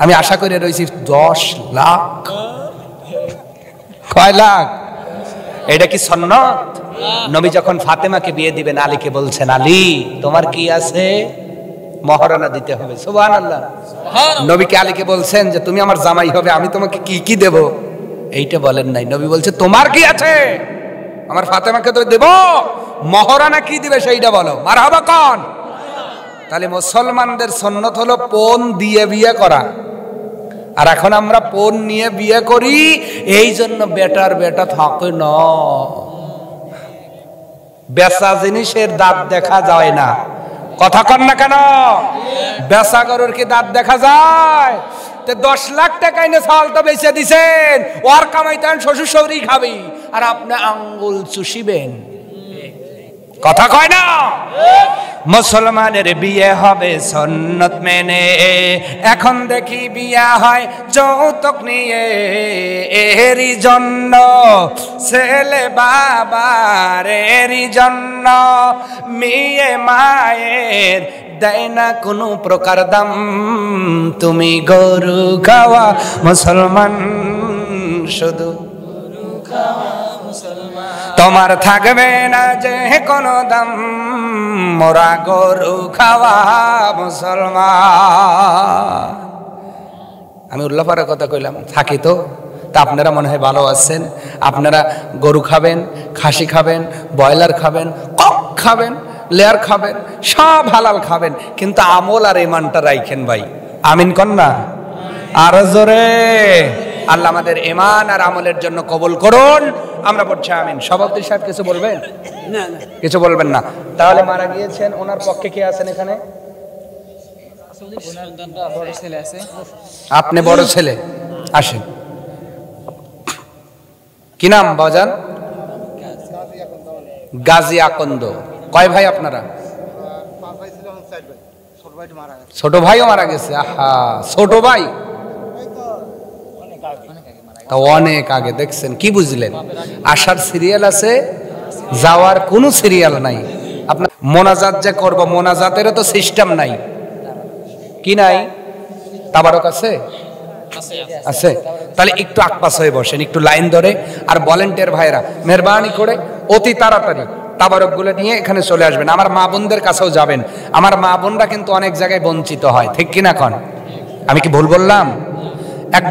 আমি আশা করে রয়েছি 10 লাখ। কয় লাখ? এটা কি সুন্নাত? নবী যখন ফাতেমাকে বিয়ে দিবেন আলীকে বলছেন, আলী তোমার কি আছে? মহারণা দিতে হবে। সুবহানাল্লাহ। নবীকে আলীকে বলছেন যে তুমি আমার জামাই হবে, আমি তোমাকে কি কি দেব? এইটা বলেন নাই, নবী বলছে তোমার কি আছে? আমার ফাতেমাকে তো দেব, মহারণা কি দিবে সেইটা বলো। মারহাবা কোন? তাহলে মুসলমানদের সুন্নাত হলো পণ দিয়ে বিয়ে করা, আর এখন আমরা পণ নিয়ে বিয়ে করি, এই জন্য বেটার বেটা থাকে না। বেচা জিনিসের দাঁত দেখা যায় না, কথা কন না কেন? বেচা গরুর কি দাঁত দেখা যায়? 10 লাখ টাকা এনে চালটা বেচে দিছেন, ওর কামাইতেন শ্বশুর শাশুড়ি খাবি, আর আপনি আঙ্গুল চুষিবেন, কথা কয় না? মুসলমানের বিয়ে হবে সুন্নত মেনে, এখন দেখি বিয়া হয় যৌতুক নিয়ে। এরই জন্য ছেলে বাবার, এরই জন্য মেয়ে মায়ের দেয় না কোনো প্রকার দাম, তুমি গরু খাওয়া মুসলমান, শুধু তোমার থাকবে না যে কোনো দাম, মোরা গরু খাওয়া মুসলমান। আমি উল্লাপাড়ার কথা কইলাম, থাকি তো তা আপনারা মনে হয় ভালো আছেন। আপনারা গরু খাবেন, খাসি খাবেন, ব্রয়লার খাবেন, কক খাবেন, লেয়ার খাবেন, সব হালাল খাবেন, কিন্তু আমল আর ইমানটা রাইখেন ভাই। আমিন কন না আর জোরে। আল্লাহ আমাদের ঈমান আর আমলের জন্য কবুল করুন। আমরা পড়ছি আমিন। সভাপতি সাহেব কিছু বলবেন? না না, কিছু বলবেন না। তাহলে মারা গিয়েছেন ওনার পক্ষে কে আছেন এখানে? বড় ছেলে আছে। আপনি বড় ছেলে, আসেন। কি নাম বাজান? গাজী আকন্দ। কয় ভাই আপনারা? ছোট ভাইও মারা গেছে। আহা, ছোট ভাই অনেক আগে। দেখছেন কি বুঝলেন? আসার সিরিয়াল আছে, যাওয়ার কোনো সিরিয়াল নাই। আপনার মোনাজাত যে করব, মোনাজাতেরও তো সিস্টেম নাই। কি নাই? তাবারক আছে? আছে। তাহলে একটু আকপাস হয়ে বসেন, একটু লাইন ধরে। আর ভলান্টিয়ার ভাইরা মেহরবানি করে অতি তাড়াতাড়ি তাবারক গুলো নিয়ে এখানে চলে আসবেন। আমার মা বোনদের কাছেও যাবেন। আমার মা বোনরা কিন্তু অনেক জায়গায় বঞ্চিত হয়, ঠিক কিনা কন? আমি কি ভুল বললাম? এক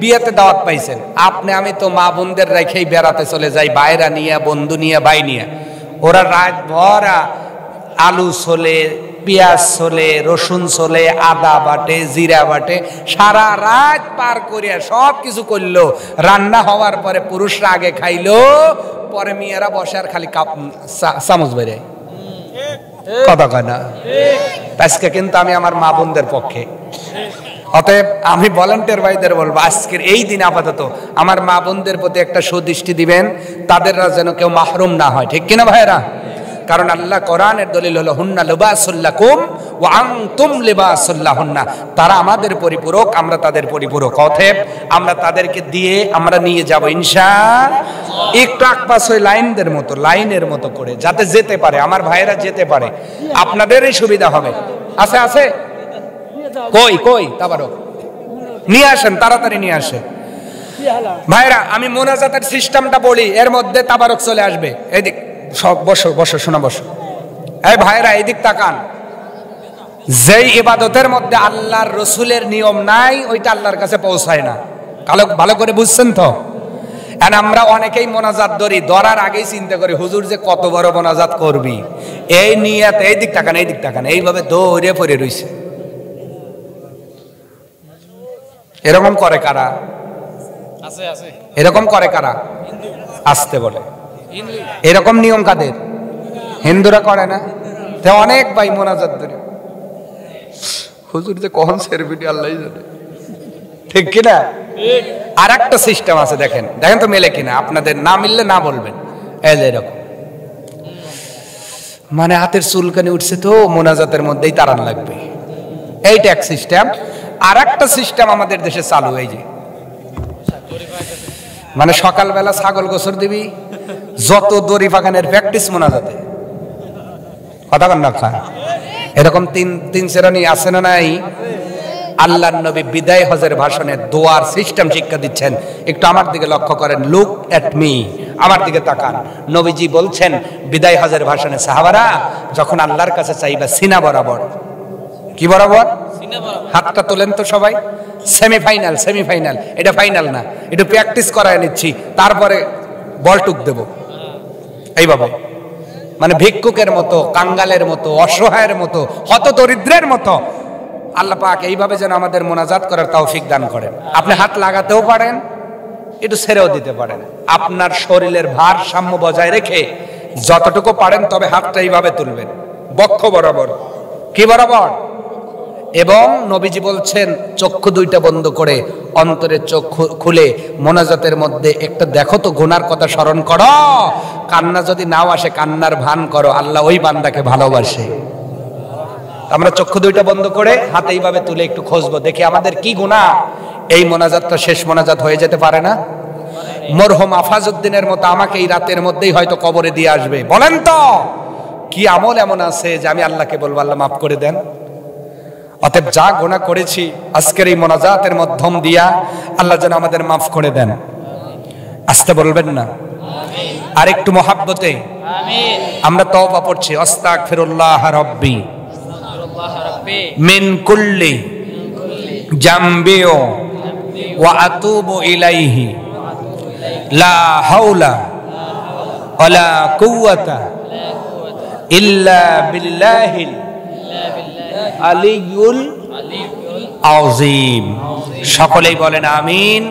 বিয়েতে দাওয়াত পাইছেন আপনি, আমি তো মা বোনদের রেখেই বেড়াতে চলে যাই, বাইরা নিয়ে, বন্ধু নিয়ে, ভাই নিয়ে। ওরা রাত ভরা আলু ছোলে, পেঁয়াজ ছোলে, রসুন ছোলে, আদা বাটে, জিরা বাটে, সারা রাত পার করিয়া সব কিছু করলো। রান্না হওয়ার পরে পুরুষরা আগে খাইলো, পরে মেয়েরা বসে আর খালি কাপ চামচ বেড়ে। কথা কয় না? আজকে কিন্তু আমি আমার মা বোনদের পক্ষে। অতএব আমি ভলান্টিয়ার ভাইদের বলবো, আজকের এই দিন আপাতত আমার মা বোনদের প্রতি একটা সুদৃষ্টি দিবেন, তাদের যেন কেউ মাহরুম না হয়, ঠিক কিনা ভাইরা? কারণ আল্লাহ কোরআনের দলিল হলো হুন্না লিবাসুল লাকুম ওয়া আনতুম লিবাসুল লাহুন্না। তারা আমাদের পরিপূরক, আমরা তাদের পরিপূরক। অতএব আমরা তাদেরকে দিয়ে আমরা নিয়ে যাব ইনশাআল্লাহ। একটু আকপাস হয়ে লাইনের মতো করে যাতে যেতে পারে, আমার ভাইয়েরা যেতে পারে, আপনাদেরই সুবিধা হবে। আছে আছে? কই কই তাবারক নিয়ে আসেন, তাড়াতাড়ি নিয়ে আসেন ভাইরা। আমি মোনাজাতের সিস্টেমটা বলি, এর মধ্যে তাবারক চলে আসবে। এদিক সব বসো বসো, শোনা বসো। এই ভাইরা এদিক তাকান। যেই ইবাদতের মধ্যে আল্লাহর রসুলের নিয়ম নাই, ওইটা আল্লাহর কাছে পৌঁছায় না। ভালো করে বুঝছেন তো? আর আমরা অনেকেই মোনাজাত ধরার আগেই চিন্তা করি হুজুর যে কত বড় মোনাজাত করবি, এই নিয়াত, এই দিক তাকান, এই দিক তাকান, এইভাবে দৌড়ে পড়ে রইছে। এরকম করে কারা? এরকম করে কারা? আসতে বলে। এরকম নিয়ম কাদের? হিন্দুরা করে না? তো অনেক ভাই মোনাজাত ধরে হুজুর যে কখন সেরবিটি আল্লাহই জানে, ঠিক কিনা? আর একটা সিস্টেম আছে, দেখেন দেখেন তো মেলে কিনা, আপনাদের না মিললে না বলবেন। এই যে এরকম মানে হাতের চুলকানি উঠছে তো মোনাজাতের মধ্যেই তারান লাগবে, এইটা এক সিস্টেম। আর একটা সিস্টেম আমাদের দেশে চালু, এই যে মানে সকালবেলা ছাগল গোসর দিবি, যত দড়ি পাকানের প্র্যাকটিস মোনাজাতে, কথা কন না খায়। এরকম তিন শ্রেণী আছে না নাই? আল্লাহর নবী বিদায় হজের ভাষণে দোয়ার সিস্টেম শিক্ষা দিচ্ছেন। একটু আমার দিকে লক্ষ্য করেন, লুক এট মি, আমার দিকে তাকান। নবীজি বলছেন বিদায় হজের ভাষণে, সাহাবারা যখন আল্লাহর কাছে চাইবা সিনা বরাবর, কি বরাবর? হাতটা তোলেন তো সবাই। সেমিফাইনাল, সেমিফাইনাল, এটা ফাইনাল না, একটু প্র্যাকটিস করায় নিচ্ছি, তারপরে বল টুক দেব এইভাবে। মানে ভিক্ষুকের মতো, কাঙ্গালের মতো, অসহায়ের মতো, হত দরিদ্রের মতো আল্লাহ পাক এইভাবে যেন আমাদের মোনাজাত করার তৌফিক দান করেন। আপনি হাত লাগাতেও পারেন, একটু ছেড়েও দিতে পারেন, আপনার শরীরের ভারসাম্য বজায় রেখে যতটুকু পারেন, তবে হাতটা এইভাবে তুলবেন বক্ষ বরাবর, কি বরাবর। এবং নবীজি বলছেন চক্ষু দুইটা বন্ধ করে অন্তরের চক্ষু খুলে মোনাজাতের মধ্যে একটা দেখো তো গুনার কথা স্মরণ করো, কান্না যদি নাও আসে কান্নার ভান করো, আল্লাহ ওই বান্দাকে ভালোবাসে। আমরা চক্ষু দুইটা বন্ধ করে হাতে এইভাবে তুলে একটু খুঁজবো, দেখি আমাদের কি গুনাহ। এই মোনাজাতটা শেষ মোনাজাত হয়ে যেতে পারে না? মরহুম আফাজউদ্দিনের মতো আমাকে এই রাতের মধ্যেই হয়তো কবরে দিয়ে আসবে। বলেন তো কি আমল এমন আছে যে আমি আল্লাহকে বলবো আল্লাহ মাফ করে দেন? অতএব যা গুনাহ করেছি আজকের এই মোনাজাতের মাধ্যম দিয়া আল্লাহ যেন আমাদের মাফ করে দেন। আসতে বলবেন না? আর একটু মহাব্বতে আমরা তওবা পড়ছি, আস্তাগফিরুল্লাহ রাব্বি মিন কুল্লি জামবি ওয়া আতুবু ইলাইহি লা হাওলা ওয়ালা কুওয়াতা ইল্লা বিল্লাহিল আলিয়ুল আযীম। সকলেই বলেন আমিন।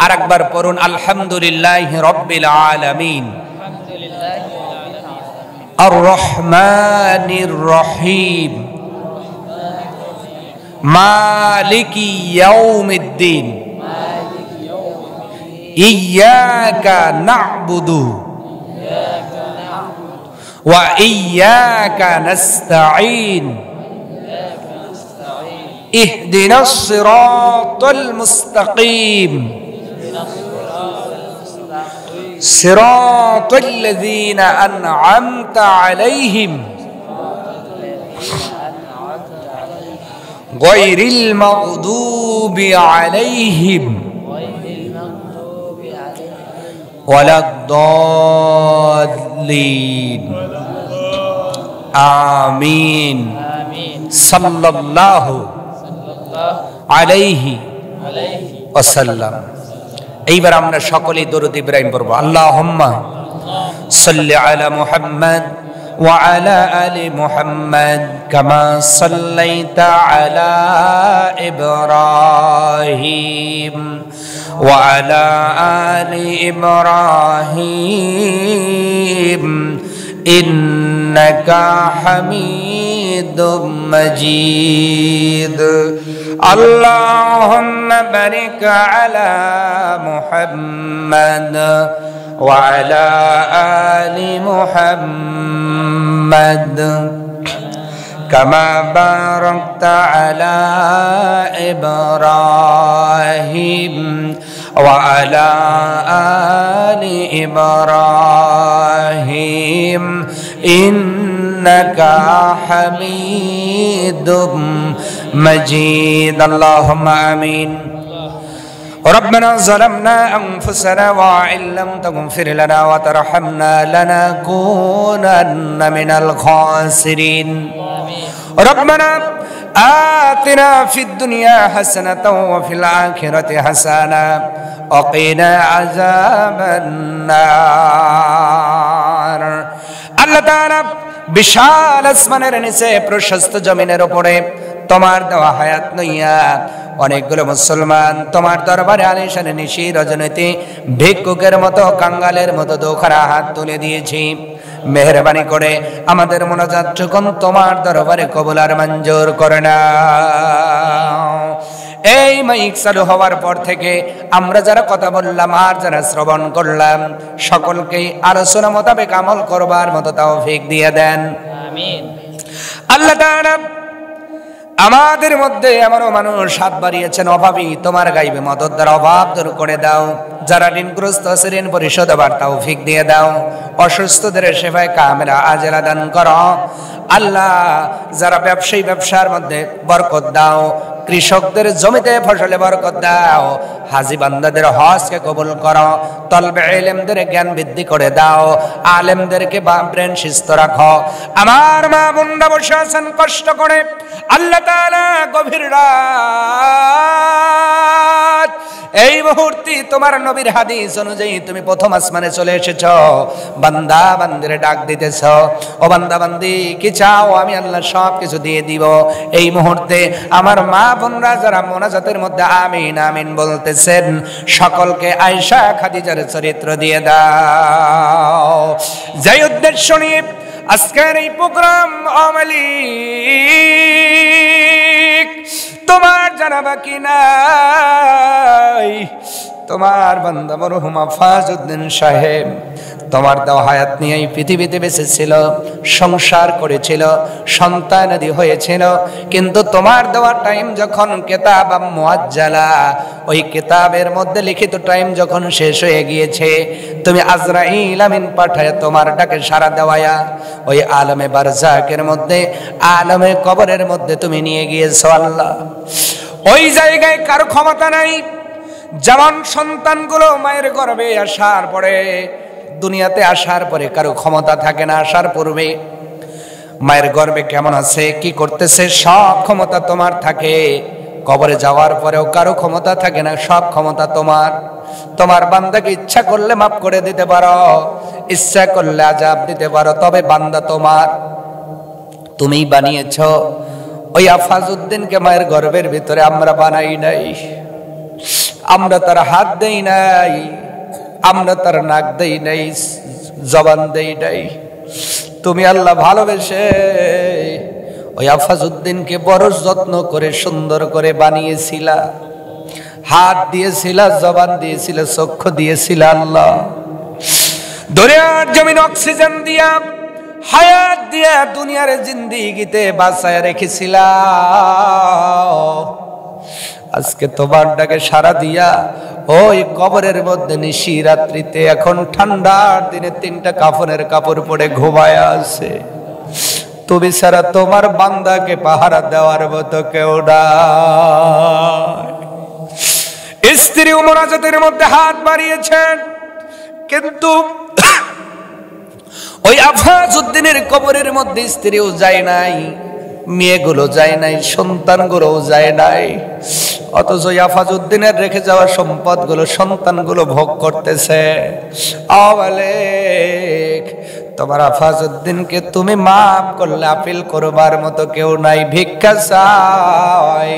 আর একবার পড়ুন আলহামদুলিল্লাহি রাব্বিল আলামিন আর রহমানির রহিম মালিকি ইয়াউমিদ্দিন ইয়্যাকা না'বুদু ওয়া ইয়্যাকা নাস্তাঈন ইহদিনাস সিরাতাল মুস্তাকিম সিরাতাল্লাযীনা আন'আমতা আলাইহিম গায়রিল মাগদুবি আলাইহিম ওয়ালাদ-দাল্লিন। আমিন। সাল্লাল্লাহু আলাইহি ওয়াসাল্লাম। এইবার আমরা সকলেই দরুদ ইব্রাহিম পড়ব। আল্লাহুম্মা সাল্লি আলা মুহাম্মাদ ওয়া আলা আলি মুহাম্মাদ কামা সাল্লাইতা আলা ইব্রাহিম ওয়া আলা আলি ইব্রাহিম ইন্নাকা হামিদুম মাজিদ। আল্লাহুম্মা বারিক আলা মুহাম্মাদ ওয়া আলা আলি মুহাম্মাদ কামা বারাকতা আলা ইব্রাহিম ওয়া আলা আলি ইব্রাহিম ইন্নাকা হামিদুম মাজিদ। আল্লাহুম্মা আমিন। ربنا ظلمنا أنفسنا وإن لم تغفر لنا وترحمنا لنكونن من الخاسرين ربنا آتنا في الدنيا حسنة وفي الآخرة حسنة وقنا عذاب النار আল্লাহ তাআলা বিশাল আসমানের নিচে প্রশস্ত জমিনের উপরে তোমার দেওয়া হায়াত নইয়া অনেকগুলো মুসলমান তোমার দরবারে আলিশানে নিশি রজনীতি ভিক্ষুকের মতো কাঙ্গালের মতো দোখারা হাত তুলে দিয়েছি মেহেরবানি করে আমাদের মোনাজাত যখন তোমার দরবারে কবুল আর মঞ্জুর করে নাও এই মাইক চালু হওয়ার পর থেকে আমরা যারা কথা বললাম আর যারা শ্রবণ করলাম সকলকে আলোচনা মোতাবেক আমল করবার মতো তৌফিক দিয়ে দেন আমিন আল্লাহ তাআলা আমাদের মধ্যে এমনও মানুষ হাত বাড়িয়েছেন অভাবী তোমার গাইবে মদত দ্বারা অভাব দূর করে দাও যারা ঋণগ্রস্ত আছে ঋণ পরিশোধ আবার তৌফিক দিয়ে দাও অসুস্থদের সেবায় কামেরা আজেরা দান করো আল্লাহ যারা ব্যবসায়ী ব্যবসার মধ্যে বরকত দাও কৃষকদের জমিতে ফসলে বরকত দাও হাজী বান্দাদের হজকে কবুল করো তলবে ইলমদের জ্ঞান বৃদ্ধি করে দাও আলেমদেরকে ব্রেন সুস্থ রাখো আমার মা বোনরা বসে আছেন কষ্ট করে আল্লাহ তাআলা গভীর রাত এই মুহূর্তে তোমার নবীর হাদিস অনুযায়ী তুমি প্রথম আসমানে চলে এসেছো বান্দা বান্দিরে ডাক দিতেছো ও বান্দা বান্দি কি চাও আমি আল্লাহ সব কিছু দিয়ে দিব এই মুহূর্তে আমার মা বোনরা যারা মোনাজাতের মধ্যে আমিন আমিন বলতেছেন সকলকে আয়েশা খাদিজার চরিত্র দিয়ে দাও যেই উদ্দেশ্য নিয়ে আজকের এই প্রোগ্রাম অমালিক তোমার জানা বাকি নাই তোমার বান্দা মরহুম ফাজউদ্দিন সাহেব তোমার দেওয়া হায়াত নিয়ে এই পৃথিবীতে বেঁচে ছিল সংসার করেছিল সন্তানাদি হয়েছিল কিন্তু তোমার দেওয়া টাইম যখন কিতাব মুআজ্জালা ওই কিতাবের মধ্যে লিখিত টাইম যখন শেষ হয়ে গিয়েছে তুমি আজরাইল আমিন পাঠায় তোমার ডাকে সাড়া দেওয়ায়া ওই আলমে বারজাকের মধ্যে আলমে কবরের মধ্যে তুমি নিয়ে গিয়েছো আল্লাহ ওই জায়গায় কারো ক্ষমতা নাই যেমন সন্তানগুলো মায়ের গর্ভে আসার পরে দুনিয়াতে আসার পরে কারো ক্ষমতা থাকে না আসার পূর্বে মায়ের গর্ভে কেমন আছে কি করতেছে সব ক্ষমতা তোমার থাকে কবরে যাওয়ার পরেও কারো ক্ষমতা থাকে না সব ক্ষমতা তোমার তোমার বান্দাকে ইচ্ছা করলে মাফ করে দিতে পারো ইচ্ছা করলে আযাব দিতে পারো তবে বান্দা তোমার তুমিই বানিয়েছো ওই ফাজউদ্দিনকে মায়ের গর্ভের ভিতরে আমরা বানাই নাই আমরা তার হাত দেই নাই আমরা তার নাক দেই নাই জবান দেই নাই তুমি আল্লাহ ভালোবেসে ওই ফাজউদ্দিনকে বড় যত্ন করে সুন্দর করে বানিয়েছিলা হাত দিয়েছিলা জবান দিয়েছিলা চক্ষু দিয়েছিলা আল্লাহ দুনিয়ার জমিন অক্সিজেন দিয়া হায়াত দিয়া দুনিয়ার জিন্দেগিতে বাঁচায় রেখেছিলা আজকে তোমার ডাকে সারা দিয়া ওই কবরের মধ্যে নিশি রাত্রিতে এখন ঠান্ডার দিনে 3টা কাফনের কাপড় পরে ঘুমায় আছে তুমি ছাড়া তোমার বান্দাকে পাহারা দেওয়ার মতো কেউ নাই স্ত্রী মোনাজাতের মধ্যে হাত বাড়িয়েছেন কিন্তু ওই ফাজউদ্দিনের কবরের মধ্যে স্ত্রীও যায় নাই মেয়েগুলো যায় নাই সন্তানগুলো যায় নাই অথচ ফাজউদ্দিনের রেখে যাওয়া সম্পদগুলো সন্তানগুলো ভোগ করতেছে আওয়ালেক তোমার ফাজউদ্দিনকে তুমি মাফ করলে আপিল করবার মতো কেউ নাই ভিক্ষা চাই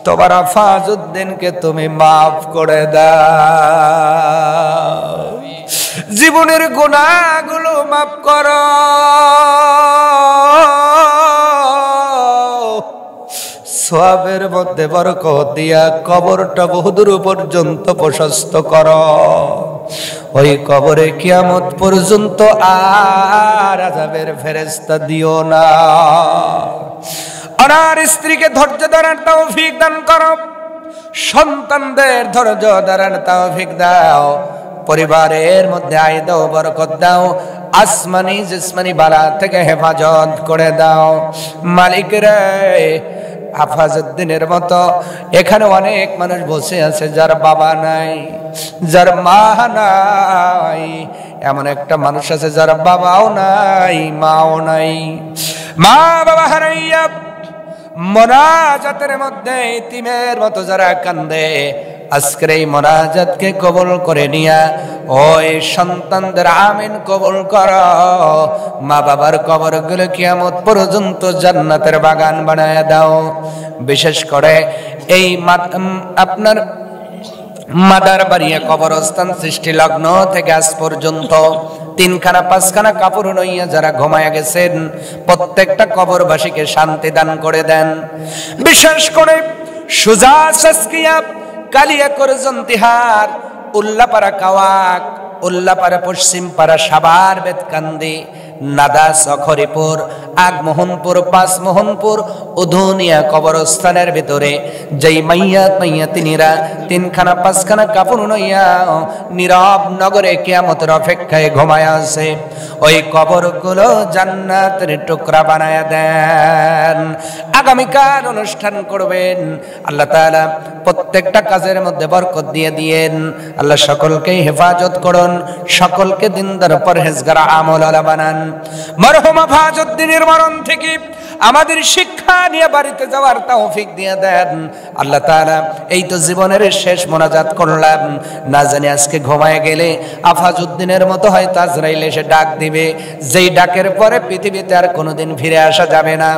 তোমার ফাজউদ্দিনকে তুমি মাফ করে দাও জীবনের গুনাহগুলো মাফ করো সওয়াবের মধ্যে বরকত দিয়া কবরটা বহুদূর পর্যন্ত প্রশস্ত করো ওই কবরে কিয়ামত পর্যন্ত আর আযাবের ফেরেশতা দিও না আর স্ত্রীকে ধৈর্য ধরার তৌফিক দান করো সন্তানদের ধৈর্য ধরার তৌফিক দাও পরিবারের মধ্যে আয় দাও বরকত দাও আসমানি জিসমানি বালা থেকে হেফাজত করে দাও মালিক রে আফাজউদ্দিনের মতো এখানে অনেক মানুষ বসে আছে যার বাবা নাই, যার মা নাই। এমন একটা মানুষ আছে যার বাবাও নাই, মাও নাই। মা বাবা হারাইয়া মোনাজাতের মধ্যে ইতিমের মতো যারা কান্দে, আজকের এই মোনাজাতকে কবুল করে নিয়া ওই সন্তানদের আমিন কবুল করো। মা বাবার কবরগুলো কিয়ামত পর্যন্ত জান্নাতের বাগান বানায় দাও। বিশেষ করে এই আপনার মাদার বাড়িয়া কবরস্থান সৃষ্টি লগ্ন থেকে আজ পর্যন্ত 3খানা 5খানা কাপড় নইয়া যারা ঘুমায়া গেছেন, প্রত্যেকটা কবরবাসীকে শান্তি দান করে দেন। বিশেষ করে সুজা সাসকিয়া কালিয়া করজন্তিহার উল্লাপাড়া কাওয়াক, উল্লাপাড়া পশ্চিম পাড়া সাবার বেতকান্দি নাদা সখরিপুর আগমোহনপুর পাঁচমোহনপুর উধুনিয়া কবরস্থানের ভিতরে যেই মাইয়াতিনীরা 3খানা 5খানা কাপড় নইয়া নীরব নগরে কিয়ামতের অপেক্ষায় ঘুমায় আছে, ওই কবরগুলো জান্নাতের টুকরা বানায়া দেন। আগামীকাল অনুষ্ঠান করবেন, আল্লাহ তাআলা প্রত্যেকটা কাজের মধ্যে বরকত দিয়ে দিয়েন। আল্লাহ সকলকে হেফাজত করুন, সকলকে দিনদার পরহেজগার আমলওয়ালা বানান। মরহুম আফাজউদ্দিনের মরণ থেকে আমাদের শিক্ষা নিয়ে বাড়িতে যাওয়ার তৌফিক দিয়ে দেন আল্লাহ তাআলা। এই তো জীবনের শেষ মোনাজাত করলাম, না জানি আজকে ঘুমায় গেলে আফাজউদ্দিনের মতো হয়তো আজরাইল এসে ডাক দিবে, যেই ডাকের পরে পৃথিবীতে আর কোনোদিন ফিরে আসা যাবে না।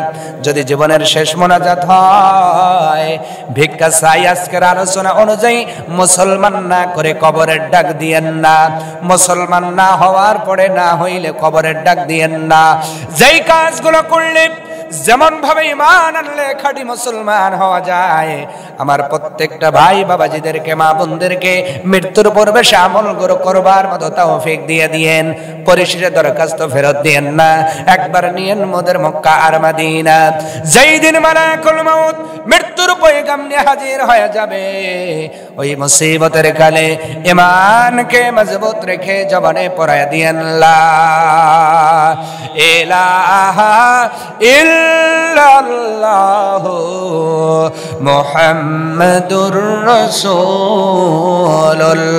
যদি জীবনের শেষ মোনাজাত হয়, ভিক্ষা চাই আজকের আলোচনা অনুযায়ী মুসলমান না করে কবরের ডাক দিয়েন না। মুসলমান না হওয়ার পরে না হইলে কবরের ডাক দিয়েন না। যেই কাজগুলো করলে যেমন ভাবে ঈমান আনলে খাঁটি মুসলমান হওয়া যায়, আমার প্রত্যেকটা ভাই বাবাজিদেরকে মা বোনদেরকে মৃত্যুর পূর্বে সে আমলগুলো করবার মতো তৌফিক দিয়ে দিয়েন। পরিশেষে দরখাস্ত ফেরত দিয়েন না, একবার নিয়েন মোদের মক্কা আর মদিনা। যেই দিন মালাকুল মউত মৃত্যুর পয়গাম নিয়ে হাজির হয়ে যাবে, ওই মুসিবতের কালে ঈমানকে মজবুত রেখে জবানে পড়ায় দিয়েন লা ইলাহা ইল্লাল্লাহু মুহাম্মাদুর রাসূলুল্লাহ।